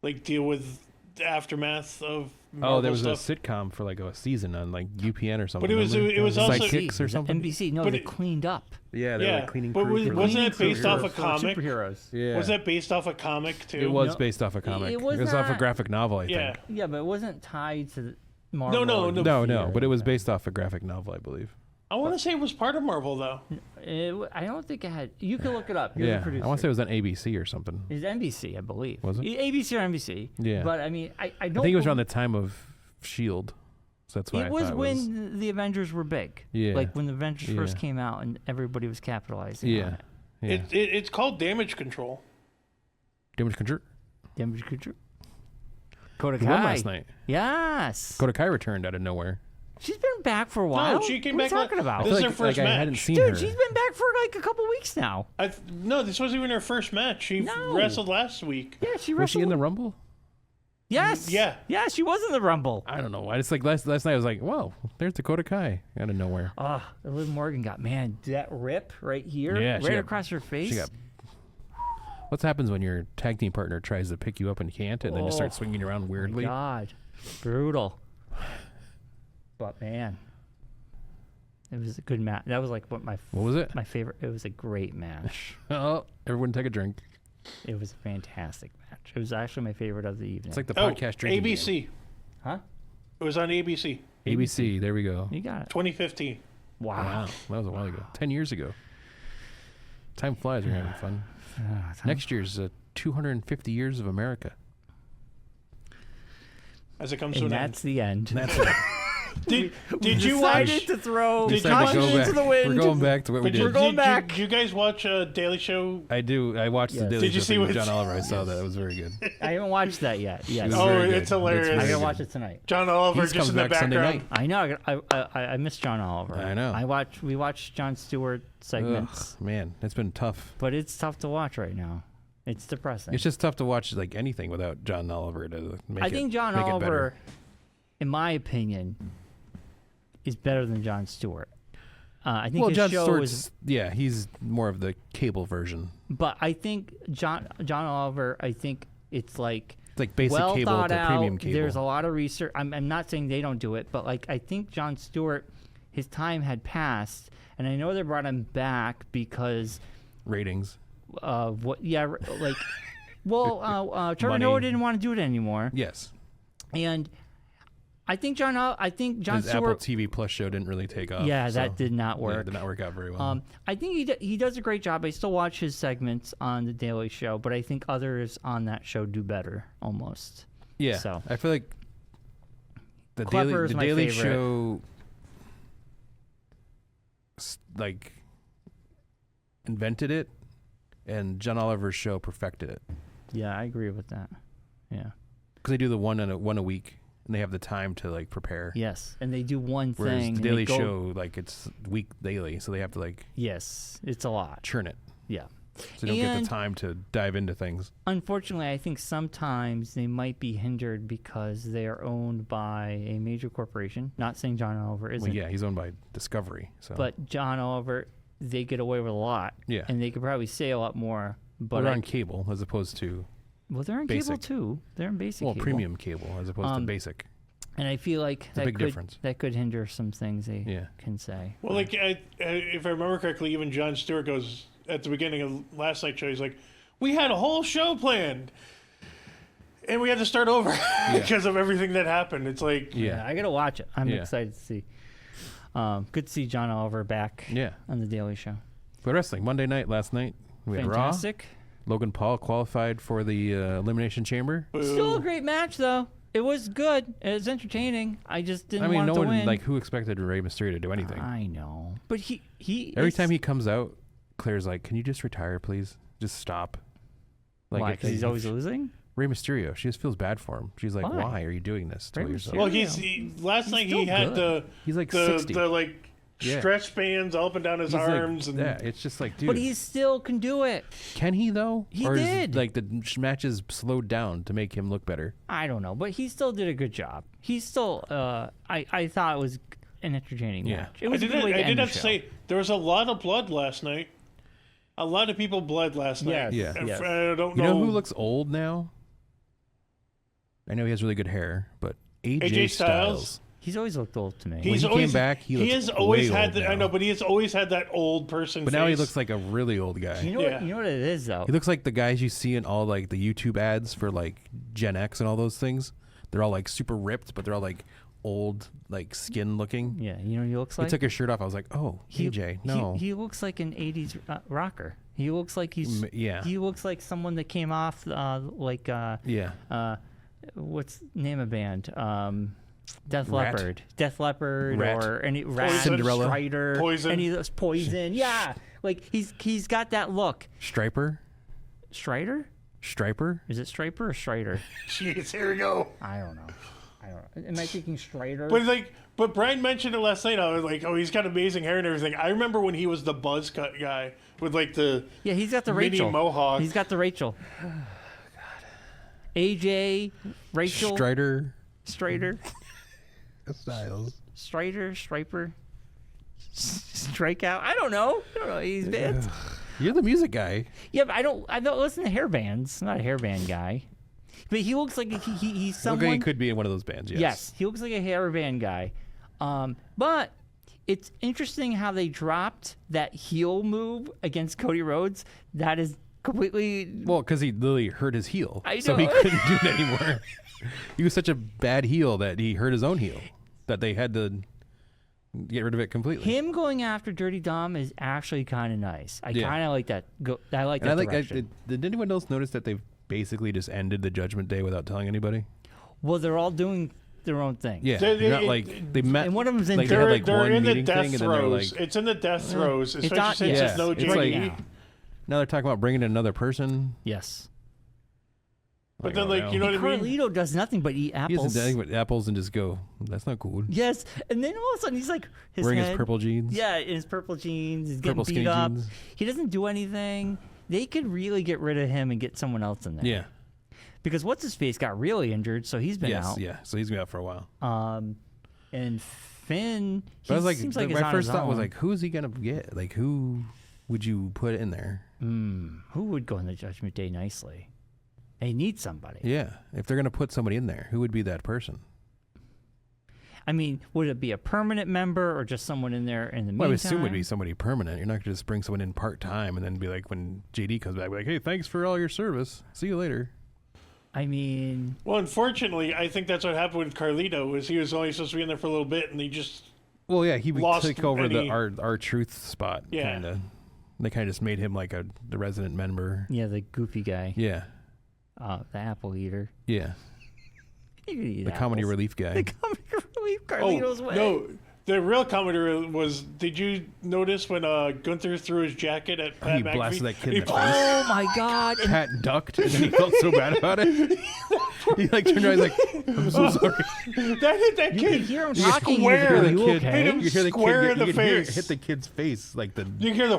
like deal with the aftermath of Marvel there was stuff? a sitcom for like a season on like UPN or something. But it was remember? also Sidekicks or something. NBC. No, But they it- cleaned up. Yeah, they were Yeah, like cleaning but crew. for wasn't them. it based off a comic? Superheroes. Yeah, Was that based off a comic too? it was No, based off a comic. it was off a not- graphic novel, I Yeah. think. Yeah, but it wasn't tied to the Marvel. No, or no. No, but it was DC or based off a graphic novel, I believe. I want to say it was part of Marvel though. I don't think it had. You can look it up. You're the Yeah, producer. I want to say it was on ABC or something. It's NBC, I believe. Was it? ABC or NBC? Yeah. But I mean, I don't. I think it was around the time of Shield, so that's why It I was thought when the Avengers were big. Yeah. Like when the Avengers first Yeah. came out and everybody was capitalizing on Yeah, it. yeah. It's called Damage Control. Damage Control. Damage Control. Koda He won Kai. last night. Yes. Koda Kai returned out of nowhere. She's been back for a while. No, she came what back. are you talking about? This is I her feel first like match. I hadn't seen Dude, her. she's been back for like a couple weeks now. No, this wasn't even her first match. She No. wrestled last week. Yeah, she Was she in wrestled. the Rumble? Yes. Yeah. Yeah, she was in the Rumble. I don't know. I just like last night I was like, whoa, there's Dakota Kai out of nowhere. Oh, Liv Morgan got, man, that rip right here, Yeah, right across her face. She got. What happens when your tag team partner tries to pick you up and can't, and then just starts swinging around weirdly? God, brutal. But man, it was a good match. That was like what was it? My favorite. It was a great match. Oh, everyone take a drink. It was a fantastic match. It was actually my favorite of the evening. It's like the podcast drinking ABC. game. Huh? It was on ABC. ABC. There we go. You got it. 2015. Wow. That was a while ago. 10 years ago. Time flies. We're having fun. Next year's 250 years of America. As it comes to And an end. that's the end. And that's it. Did you watch? Decided to throw Did you caution watch- into the wind. We're going back to what we But did. We're going back. Did you guys watch Daily Show? I do. I watched the Yes. Daily Did you Show see thing with what- John Oliver. I saw that. It was very good. I haven't watched that yet. Yes. It was Oh, very good. it's hilarious. very I gotta good. watch it tonight. John Oliver He's just in comes the back Sunday background. night. I know. I miss John Oliver. I know. We watched Jon Stewart segments, Ugh, man, it's been tough. but it's tough to watch right now. It's depressing. It's just tough to watch like anything without John Oliver to make I it. think John make it Oliver, better. in my opinion, is better than Jon Stewart. I think Well, his Jon show Stewart's is, he's more of the cable version. but I think John Oliver. I think it's like It's like basic well cable thought to out. premium cable. There's a lot of research. I'm not saying they don't do it, but like I think Jon Stewart, his time had passed, and I know they brought him back because ratings. what? Yeah, like Trevor Money. Noah didn't want to do it anymore, Yes. and I think Jon His Apple Stewart. TV Plus show didn't really take off. Yeah, so, that did not yeah, work. it did not work out very well. I think he does a great job. I still watch his segments on the Daily Show, but I think others on that show do better almost. yeah. so. I feel like the Klepper is my Daily favorite. Show like invented it, and John Oliver's show perfected it. Yeah, I agree with that. Yeah. Because they do the one a week, and they have the time to like prepare. Yes, and they do one Whereas thing. the and they Daily go- Show, like it's week daily, so they have to like Yes, it's a lot. churn it. Yeah. So they don't get And- the time to dive into things. Unfortunately, I think sometimes they might be hindered because they are owned by a major corporation. Not saying John Oliver isn't, Well, yeah, he's owned by Discovery. So but John Oliver, they get away with a lot. Yeah. And they could probably say a lot more. But they're on cable as opposed to well, they're on cable basic. too. They're in basic cable. premium cable as opposed to basic. And I feel like a big could, difference. that could hinder some things they Yeah. can say. Well, like if I remember correctly, even Jon Stewart goes at the beginning of last night's show. He's like, "We had a whole show planned, and we had to start over because of everything that happened." It's like, Yeah. I gotta watch it. I'm Yeah. excited to see. Good to see John Oliver back Yeah. on the Daily Show. But wrestling, Monday night, last night, we had Raw. Fantastic. Logan Paul qualified for the Elimination Chamber. Still a great match though. It was good. It was entertaining. I just didn't I mean, want no it to one, win. like, who expected Rey Mysterio to do anything? I know, but he Every is- time he comes out, Claire's like, "Can you just retire, please? Just stop." why? Because he's always losing. Rey Mysterio. She just feels bad for him. She's like, Why? "Why are you doing this to Rey yourself?" well, Mysterio. last night he still had good. He's like the 60. the like Yeah. stretch bands all up and down his He's like- arms, and yeah, it's just like, dude, But he still can do it. can he though? He or did. Is, like the matches slowed down to make him look better. I don't know, but he still did a good job. He still, I thought it was an entertaining Yeah. match. It I was a did good way to I did end the have to show. say there was a lot of blood last night. A lot of people bled last night. Yes, Yeah. yes. I don't You know know who looks old now? I know he has really good hair, but AJ, AJ Styles. Styles? He's always looked old to me. When he came back, he looks has always way had old the, I now. know, but he has always had that old person. But face. now he looks like a really old guy. You know Yeah. what? You know what it is though. He looks like the guys you see in all like the YouTube ads for like Gen X and all those things. They're all like super ripped, but they're all like old, like skin looking. Yeah, you know what he looks He like. took his shirt off. I was like, oh, AJ, no. He looks like an '80s rocker. He looks like he's. Yeah. He looks like someone that came off Yeah. what's the name of band? Death Rat. Leppard. Death Leppard Rat. or any Rat, Cinderella. Strider, Poison. any of those Poison. Yeah, like he's got that look. Striper? Strider? Striper? Is it Striper or Strider? Jeez, here we go. I don't know. Am I thinking Strider? But Brian mentioned it last night. I was like, oh, he's got amazing hair and everything. I remember when he was the buzz cut guy with like the Yeah, he's got the mini Rachel mohawk. He's got the Rachel. AJ, Rachel, Strider. Styles. Striper. Strikeout. I don't know. He's bands. You're the music guy. Yeah, but I don't listen to hair bands. I'm not a hair band guy. But he looks like he's someone. Okay, he could be in one of those bands, yes. Yes, he looks like a hair band guy. But it's interesting how they dropped that heel move against Cody Rhodes. That is completely... Well, because he literally hurt his heel. I know. So he couldn't do it anymore. He was such a bad heel that he hurt his own heel. That they had to get rid of it completely. Him going after Dirty Dom is actually kind of nice. I kind of like that. I like that direction. Did anyone else notice that they've basically just ended the Judgment Day without telling anybody? Well, they're all doing their own thing. Yeah, not like they met. And one of them's in. Like, they're one in the meeting death thing, and then they're throes. like, It's in the death throes, especially since yeah, it's no it's JD. like, now they're talking about bringing in another person. Yes. But then, like, you know what I mean? Carlito does nothing but eat He apples. doesn't do anything but apples and just go, that's not cool. Yes, and then all of a sudden he's like wearing head, his purple jeans. Yeah, in his purple jeans. He's Purple getting beat skinny up. jeans. He doesn't do anything. They could really get rid of him and get someone else in there. Yeah. Because what's his face got really injured, so he's been out. Yeah. So he's been out for a while. And Finn, But I was like, seems like my first thought was like, who's he gonna get? Like, who would you put in there? who would go in the Judgment Day nicely? They need somebody. Yeah, if they're gonna put somebody in there, who would be that person? I mean, would it be a permanent member or just someone in there in the meantime? Well, I would assume it would be somebody permanent. You're not gonna just bring someone in part time and then be like, when JD comes back, be like, hey, thanks for all your service. See you later. I mean, Well, unfortunately, I think that's what happened with Carlito. Was he was only supposed to be in there for a little bit, and he just Well, yeah, he Lost took over any- our truth spot. Yeah. Kinda. They kind of just made him like the resident member. yeah, the goofy guy, Yeah, the apple eater. yeah, He could eat the comedy apples. relief guy. The comedy relief, Carlito's way. no. The real comedy was, did you notice when Gunther threw his jacket at Pat He McAfee? blasted that kid He in the face. Oh my God! And Pat ducked, and then he felt so bad about it. He like turned around, he's like, "I'm so sorry." That hit that you kid. could hear him You talking. square He was the like, "You kid. okay?" Hit him You hear the square kid in the you can hear it face. hit the kid's face, like the You hear the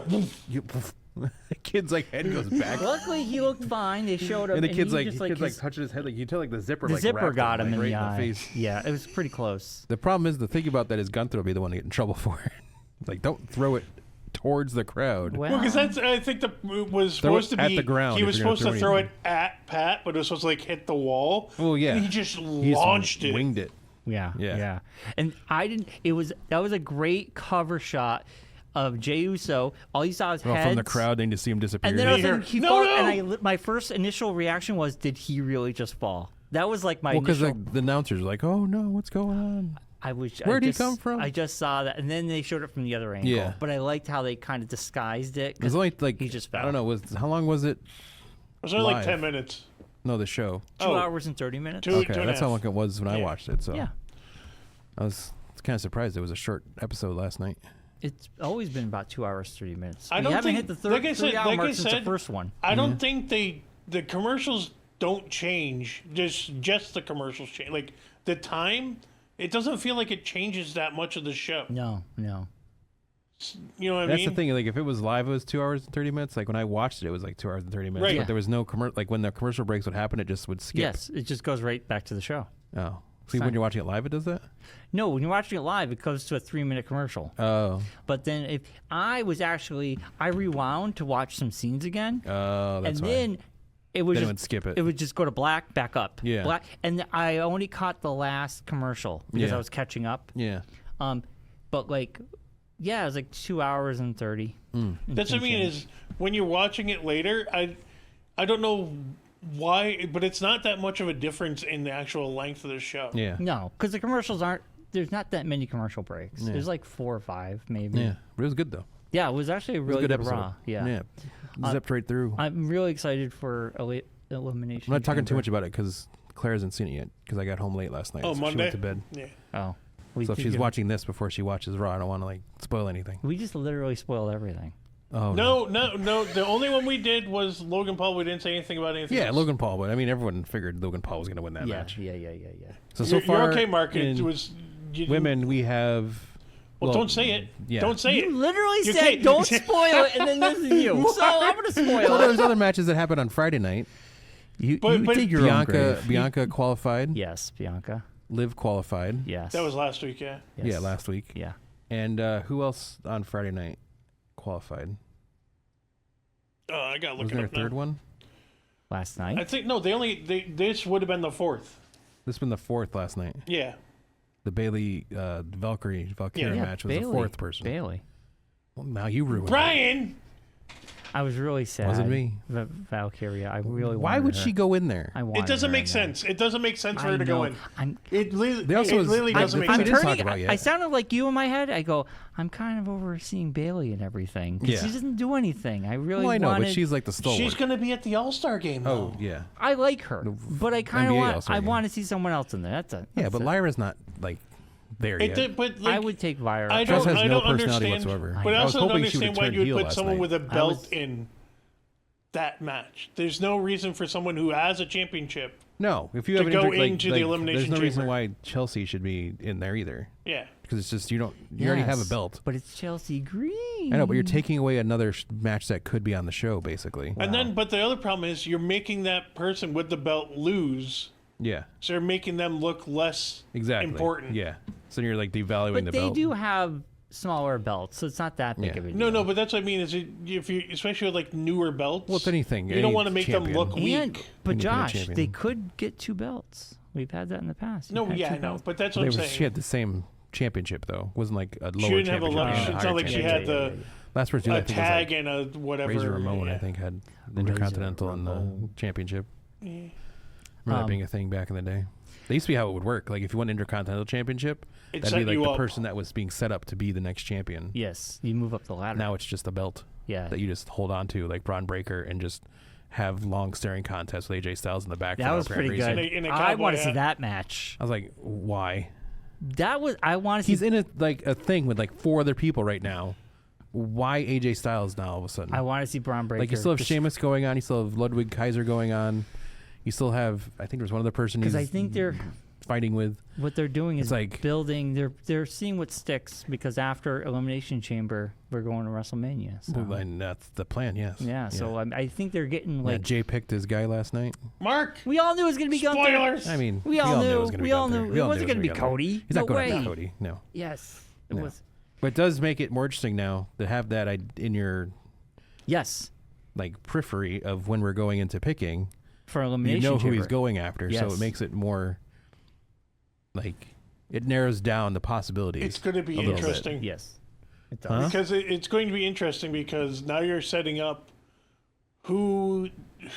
the kid's like head goes back, Luckily, he looked fine. They showed him, and the kid's he like just, the kid's like his- touching his head, like you tell like the zipper the like zipper wrapped got him like, in right the eye. face. Yeah, it was pretty close. The problem is the thing about that is Gunther will be the one to get in trouble for it. Like, don't throw it towards the crowd. Well, because that's I think the was Throw it supposed to at be the ground he if was you're gonna supposed to throw throw anything. it at Pat, but it was supposed to like hit the wall. Oh yeah, And he just He launched it. winged it. Yeah, Yeah. yeah. And I didn't. That was a great cover shot of Jey Uso. All you saw was Well, heads. from the crowd, they just see him disappear. And then all of a sudden he No, fall, no. and my first initial reaction was, did he really just fall? That was like my because initial. the announcers are like, "Oh no, what's going on?" Where'd he come from? I just saw that, and then they showed it from the other angle. Yeah. But I liked how they kind of disguised it. It was only like he just I fell. don't know. How long was it? It was only like Live. 10 minutes. No, the show. 2 hours and 30 minutes. Two- Okay, and a that's how half. long it was when I Yeah. watched it. So Yeah. I was kind of surprised it was a short episode last night. It's always been about 2 hours 30 minutes. I We don't haven't think- hit the like I said- 3 hour like I mark since the said, first one. I don't think the commercials don't change. Just the commercials change. Like the time, it doesn't feel like it changes that much of the show. No. You know what I That's mean? the thing. Like if it was live, it was 2 hours and 30 minutes. Like when I watched it, it was like 2 hours and 30 minutes. Right. But Yeah. there was no like when the commercial breaks would happen, it just would skip. Yes, it just goes right back to the show. Oh. See, Fine. when you're watching it live, it does that. No, when you're watching it live, it goes to a 3-minute commercial. Oh. But then if I rewound to watch some scenes again, Oh, that's and why. then it would Then it just would skip it. It would just go to black, back up. Yeah. Black, and I only caught the last commercial because Yeah. I was catching up. Yeah. But like, yeah, it was like 2 hours and 30. That's what I mean is when you're watching it later, I don't know why, but it's not that much of a difference in the actual length of the show. Yeah. No, because the commercials aren't. There's not that many commercial breaks. Yeah. There's like 4 or 5, maybe. Yeah. But it was good though. Yeah, it was actually a It was really a good good episode. Raw. Yeah. Yeah. Zipped right through. I'm really excited for Elimination. I'm not talking too Chamber. much about it because Claire hasn't seen it yet because I got home late last night. Oh, so Monday? She went to bed. Yeah. Oh. So if she's watching this before she watches Raw, I don't want to like spoil anything. We just literally spoiled everything. Oh No. The only one we did was Logan Paul. We didn't say anything about anything. Yeah, else. Logan Paul, but I mean everyone figured Logan Paul was going to win that Yeah, match. yeah. So You're, far, you're okay, Mark. It in was you, women we have. Well, don't say it. Yeah. Don't say You it. literally You said can't- don't spoil it, and then this is you. So I'm gonna spoil Well, it. there's other matches that happened on Friday night. You But dig your own Bianca grave. Bianca qualified. Yes, Bianca. Liv qualified. Yes. that was last week, yeah. Yes. Yeah, last week. Yeah. And who else on Friday night qualified? Oh, I got to look Was it there a up now. third one? Last night. I think, no, this would have been the fourth. This has been the fourth last night. Yeah. The Bailey Valkyrie Yeah. match was the fourth person. Bailey. Well, now you ruined it. Brian! I was really sad. Wasn't me. Valkyria. I really Why wanted would her. she go in there? I wanted It doesn't her make in there. sense. It doesn't make sense for I her to go know. in. I'm It literally the doesn't make thing I'm we sense. didn't talk turning. about yet. I sounded like you in my head. I go, I'm kind of overseeing Bailey and everything. 'Cause Yeah. she doesn't do anything. I really Well, I know, wanted. but she's like the stalwart. She's going to be at the All-Star game, though. Oh, yeah. I like her, but I kind of NBA want. All-Star I game. want to see someone else in there. Yeah, that's but it. Lyra's not, like, there It yet. did, but like, I would take Vira. I Trust don't, has I no don't personality understand. whatsoever. But I I was also don't hoping she would understand why turn you would heel put last someone night. with a belt was- in that match. There's no reason for someone who has a championship. No, if you To have an go like, into the Elimination there's no reason Chamber. why Chelsea should be in there either. Yeah. Because it's just you already have a Yes, belt. but it's Chelsea Green. I know, but you're taking away another match that could be on the show, basically. And then, but the other problem is you're making that person with the belt lose. Yeah, So you're making them look less exactly. important. Yeah, so you're like devaluing But the they belt. do have smaller belts, so it's not that big Yeah. of a deal. No, but that's what I mean. Is if you, especially with like newer belts, Well, it's anything. you any don't want to make champion. them look And, weak. but Independent Josh, champion. they could get two belts. We've had that in the past. No, We've had yeah, two I know, belts. but that's They what I'm were, she saying. had the same championship though. It wasn't like a lower She didn't have a championship. lump. and a It's higher not like she championship. had the Last person I a think tag was and a whatever. like Razor Ramon. yeah. I think had the Razor Intercontinental and the Ramon. championship. Yeah. Remember that being a thing back in the day? That used to be how it would work. Like if you won Intercontinental Championship, It that'd set be like you the up. person that was being set up to be the next champion. Yes, you move up the ladder. Now it's just a belt yeah, that you just hold on to, like Braun Breaker, and just have long staring contests with AJ Styles in the back. for that no was apparent pretty reason. good. In a I cowboy want to see hat. that match. I was like, why? That was. I want to see. He's in a thing with like 4 other people right now. Why AJ Styles now all of a sudden? I want to see Braun Breaker. Like you still have just- Sheamus going on. You still have Ludwig Kaiser going on. You still have, I think there's one other person he's because I think they're fighting with. what they're doing is It's like- building. They're seeing what sticks because after Elimination Chamber, we're going to WrestleMania. So. Well, and that's the plan, yes. Yeah, so I think they're getting Yeah, like Jay picked his guy last night. Mark, we all knew it was going to be Gunther. spoilers. I mean, We all knew it knew. was gonna be We all Gunther. knew We it all wasn't knew going to be Gunther. Cody. He's no not going way. after Cody, no. Yes, it No. was. But it does make it more interesting now to have that in your Yes, like periphery of when we're going into picking. for You Elimination know who Chamber. he's going after, so Yes. it makes it more like it narrows down the possibilities. It's going to be a little bit. interesting. Yes, it does. Huh? Because it's going to be interesting because now you're setting up who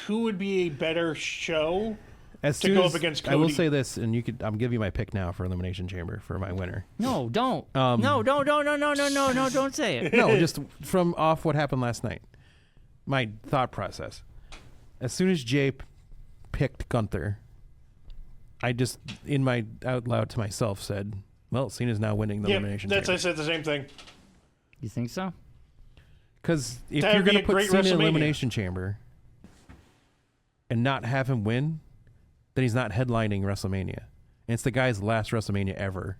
would be a better show. As to soon go as- up against I will Cody. say this, and I'm giving you my pick now for Elimination Chamber for my winner. No, don't. Um, no, don't say it. No, just from off what happened last night. My thought process. As soon as Jay picked Gunther, I just, in my out loud to myself, said, well, Cena's now winning the Yeah, Elimination I Chamber. said the same thing. You think so? Because if That'd you're be going a to put great Cena in WrestleMania. Elimination Chamber and not have him win, then he's not headlining WrestleMania. And it's the guy's last WrestleMania ever.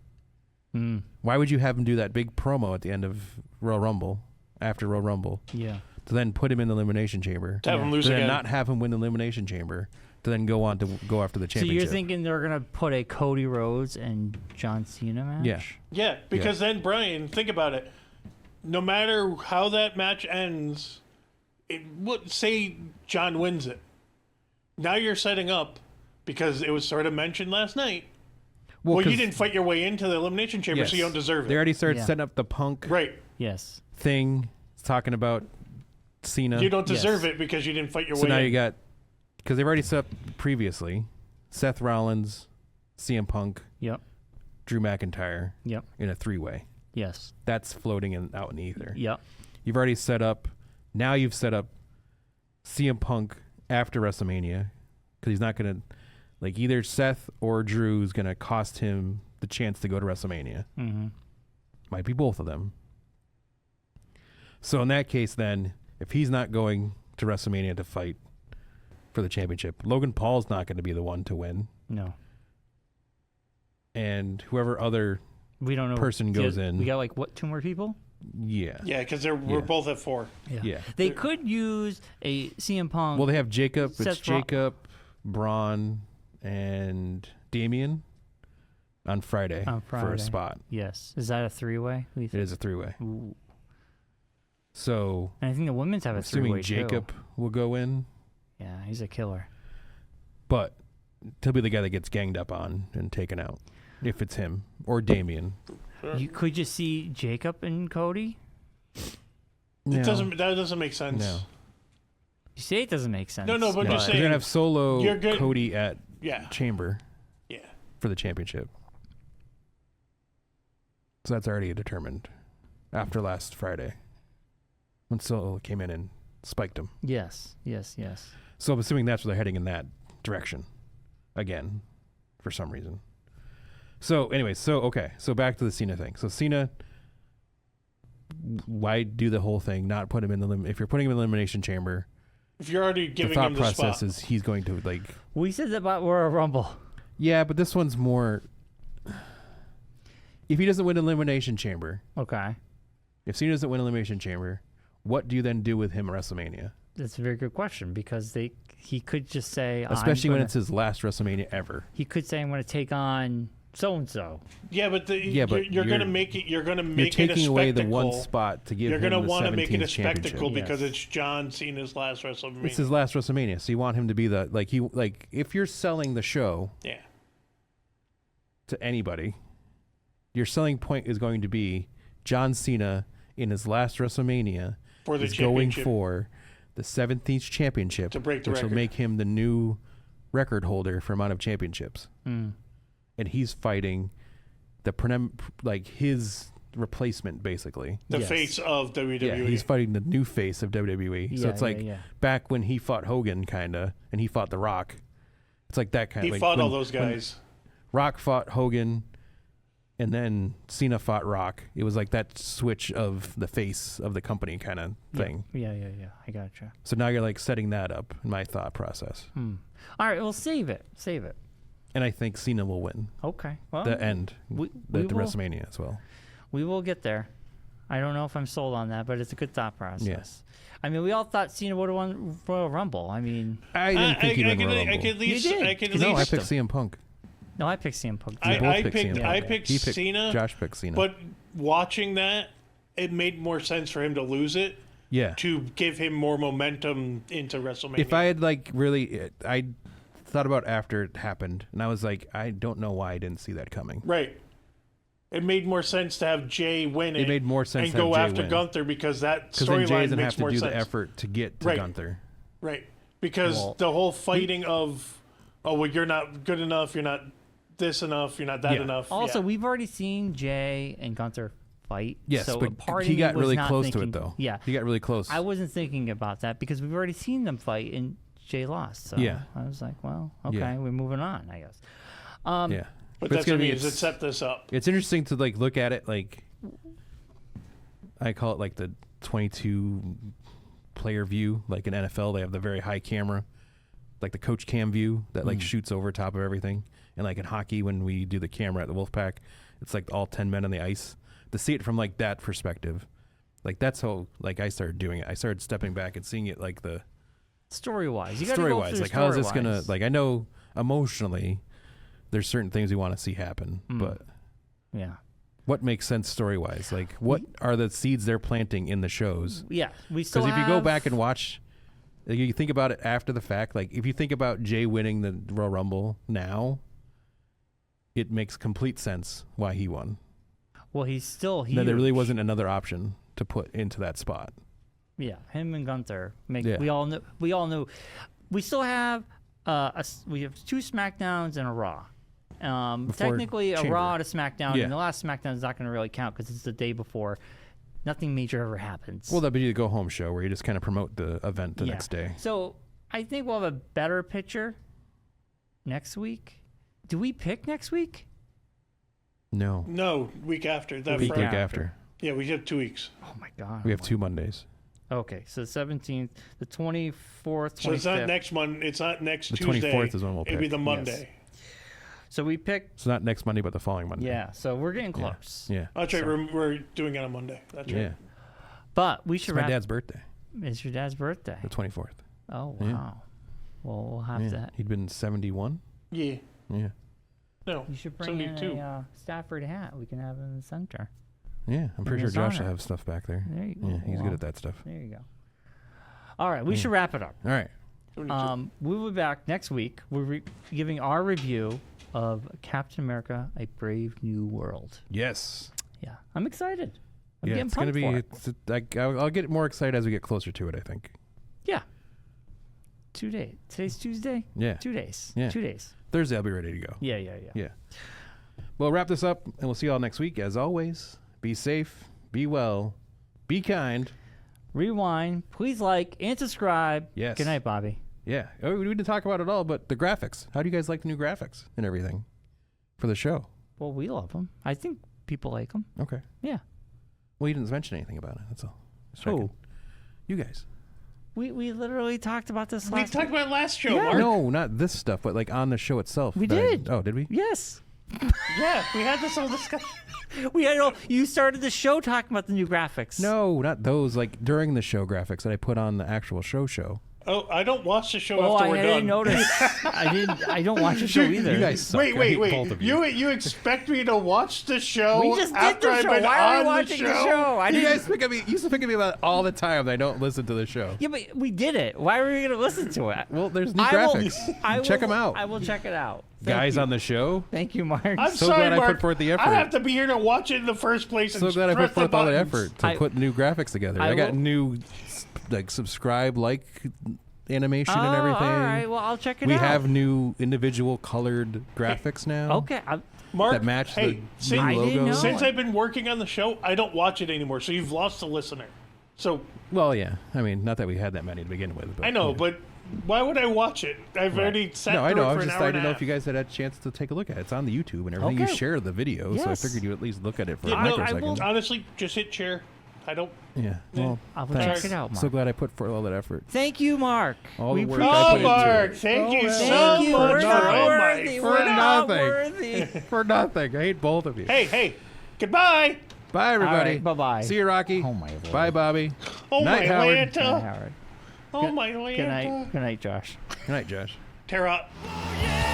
Mm, Why would you have him do that big promo at the end of Royal Rumble, after Royal Rumble, yeah. to then put him in the Elimination Chamber, To have him Yeah. lose to then again. not have him win the Elimination Chamber, to then go on to go after the So championship? you're thinking they're gonna put a Cody Rhodes and John Cena match? Yeah. Yeah, because then Brian, think about it. No matter how that match ends, say John wins it. Now you're setting up because it was sort of mentioned last night. Well, you 'cause- didn't fight your way into the Elimination Chamber, yes. so you don't deserve They it. already started Yeah. setting up the Punk Right. Yes. thing, talking about Cena. You don't deserve Yes. it because you didn't fight your So way now in. you got, because they've already set up previously, Seth Rollins, CM Punk, Yep. Drew McIntyre Yep. in a 3-way. Yes. That's floating out in the ether. Yep. You've already set up, now you've set up CM Punk after WrestleMania, because he's not going to, like either Seth or Drew's going to cost him the chance to go to WrestleMania. Mm-hmm. Might be both of them. So in that case, then, if he's not going to WrestleMania to fight for the championship, Logan Paul's not going to be the one to win. No. And whoever other, We don't know. Person goes in. We got like what? 2 more people? yeah. Yeah, because we're Yeah. both at 4. Yeah. They could use a CM Punk. Well, they have Jacob. It's Seth Ro- Jacob, Braun and Damian on Friday for a spot. Yes. Is that a three-way? It is a three-way. Ooh. So And I think the women's have a three-way, assuming Jacob will go in. Yeah, he's a killer. But he'll be the guy that gets ganged up on and taken out, if it's him or Damian. Could you see Jacob and Cody? No. That doesn't make sense. No. You say it doesn't make sense. No, but No, just they're saying. gonna have Solo You're good. Cody at Yeah. Chamber Yeah. for the championship. So that's already determined after last Friday when Solo came in and spiked him. Yes. So I'm assuming that's where they're heading in that direction again for some reason. So anyway, so back to the Cena thing. So Cena, why do the whole thing? Not put him in the if you're putting him in the Elimination Chamber. If you're already The giving thought him the process spot. is he's going to like. We said that about Royal Rumble. Yeah, but this one's more. If he doesn't win Elimination Chamber, Okay. if Cena doesn't win Elimination Chamber, what do you then do with him at WrestleMania? That's a very good question because he could just say, Especially when it's his last WrestleMania ever. He could say, I'm going to take on so-and-so. Yeah, but but you're going to make it. You're going to make You're it a taking spectacle. away the one spot to give You're him going the to want to make it a 17th championship. spectacle because Yes. it's John Cena's last WrestleMania. It's his last WrestleMania, so you want him to be the if you're selling the show Yeah. to anybody, your selling point is going to be John Cena in his last WrestleMania For the is going championship. for the 17th championship, To break the which will record. make him the new record holder for amount of championships. Mm. And he's fighting his replacement, basically. The Yes. face of WWE. Yeah, he's fighting the new face of WWE. So Yeah, it's like yeah. back when he fought Hogan, kinda, and he fought The Rock. It's like that kind He of. fought all those guys. Rock fought Hogan, and then Cena fought Rock. It was like that switch of the face of the company kind of thing. Yeah. I gotcha. So now you're like setting that up in my thought process. All right, well, save it. And I think Cena will win Okay. Well, the end, we the will- WrestleMania as well. We will get there. I don't know if I'm sold on that, but it's a good thought process. I mean, we all thought Cena would have won Royal Rumble. I mean, I didn't think he'd win Royal I Rumble. could at least. You did. I could at No, I least. picked CM Punk. no, I picked CM Punk. We I both picked. CM Punk. I picked He picked Cena. Josh picked Cena. But watching that, it made more sense for him to lose it yeah. to give him more momentum into WrestleMania. If I had I thought about after it happened, and I was like, I don't know why I didn't see that coming. Right. It made more sense to have Jay win it. It made more sense and to have go Jay after win. Gunther because that Because then Jay storyline doesn't have makes to more do sense. the effort to get to Right. Gunther. Right. Because Well, the whole fighting of, you're not good enough, you're not this enough, you're not that Yeah. enough. Also, yeah. we've already seen Jay and Gunther fight. Yes, so a but part of he me got was really not close to thinking- it, though. Yeah. He got really close. I wasn't thinking about that because we've already seen them fight and Jay lost. So Yeah. I was like, well, okay, Yeah. we're moving on, I guess. yeah. But it's that's gonna what I be- mean, is it it's- set this up. It's interesting to look at it I call it the 22 player view. Like in NFL, they have the very high camera, like the coach cam view that shoots over top of everything. And like in hockey, when we do the camera at the Wolfpack, it's like all 10 men on the ice. To see it from that perspective, that's how I started doing it. I started stepping back and seeing it the Story-wise. You gotta story go wise. through How is this story-wise. gonna I know emotionally there's certain things we want to see happen, but Yeah. what makes sense story wise? What are the seeds they're planting in the shows? Yeah. We still Because if you go have- back and watch, you think about it after the fact. If you think about Jay winning the Royal Rumble now, it makes complete sense why he won. Well, he's still huge. No, there really wasn't another option to put into that spot. Yeah, him and Gunther. Yeah. We all knew. We still have we have 2 SmackDowns and a Raw. Technically, a Chamber. Raw and a SmackDown, Yeah. and the last SmackDown is not going to really count because it's the day before. Nothing major ever happens. Well, that'd be the go home show where you just kind of promote the event the next day. So I think we'll have a better picture next week. Do we pick next week? No, No, week after. That week Friday. after. Yeah, we have 2 weeks. Oh my God. We have 2 Mondays. Okay, so the 17th, the 24th, 25th. So it's not next Monday. It's not next The Tuesday. 24th is when we'll It'd be pick. the Monday. So we picked. So not next Monday, but the following Monday. Yeah, so we're getting close. Yeah. That's right. We're doing it on Monday. That's right. Yeah. But we It's should my wrap. dad's birthday, It's your dad's birthday. the 24th. Oh Yeah. wow. Well, we'll have to. He'd been 71. Yeah. Yeah. No. You should bring in 72. a Stafford hat. We can have in the center. Yeah, I'm pretty sure his Josh will honor. have stuff back there. There you go. Yeah, he's Well, good at that stuff. There you go. All right, we should wrap it up. All right. 72. We will be back next week. We're giving our review of Captain America: A Brave New World. Yes. Yeah, I'm excited. I'm Yeah, getting it's gonna pumped be. for it. I'll get more excited as we get closer to it, I think. Yeah. 2 days. Today's Tuesday. Yeah. 2 days. Yeah. 2 days. Thursday, I'll be ready to go. Yeah. Yeah. We'll wrap this up, and we'll see you all next week. As always, be safe, be well, be kind. Rewind. Please like and subscribe. Yes. Good night, Bobby. Yeah. Oh, we didn't talk about it all, but the graphics. How do you guys like the new graphics and everything for the show? Well, we love them. I think people like them. Okay. Yeah. Well, you didn't mention anything about it. That's all. Just Who? checking. You guys. We literally talked about this We last talked about it last show, Yeah. Mark. No, not this stuff, but like on the show itself. We that did. Oh, did we? Yes. Yeah, we had this whole discussion. We had you started the show talking about the new graphics. No, not those. Like during the show graphics that I put on the actual show. Oh, I don't watch the show Oh, after I we're didn't done. notice. I don't watch the show either. You guys suck. I hate Wait. both of you. You expect me to watch the show We just did after the I've show. been Why are on we watching the show? I You didn't. guys used to pick at me about it all the time. I don't listen to the show. Yeah, but we did it. Why were we going to listen to it? Well, there's new I will- graphics. I Check will- them out. I will check it out. Thank Guys you. on the show. Thank you, Mark. I'm So sorry, glad I Mark. put forth the effort. I have to be here to watch it in the first place. So and glad I press put forth the all the buttons. effort to I- put new graphics together. I I got will- new, like subscribe animation and Oh, everything. all right. Well, I'll check it We out. have new individual colored graphics now. Okay. Mark, That match hey, the since, new I didn't logo. know. since I've been working on the show, I don't watch it anymore. So you've lost a listener. So Well, yeah. I mean, not that we had that many to begin with. But, I know, yeah. but why would I watch it? I've already sat No, I through know. it I for was an just hour I and a didn't know half. if you guys had a chance to take a look at it. It's on the YouTube and everything. Okay. You share the video, so I Yes. figured you'd at least look at it for a Yeah, no, I microsecond. will honestly just hit share. I don't. Yeah. Well, I will thanks. check it out, Mark. So glad I put forth all that effort. Thank you, Mark. All the work appreciate I Oh, put into Mark, it. thank you so Thank you. much We're for not all my worthy. for We're not nothing. worthy. For nothing. I hate both of you. Hey, goodbye. Bye, everybody. right, bye-bye. See you, Rocky. Oh, my Lord. Bye, Bobby. Oh, Night, my Howard. Good night, Lanta. Howard. Oh, my Lanta. Good night. Good night, Josh. Good night, Josh. Tear up. Yeah!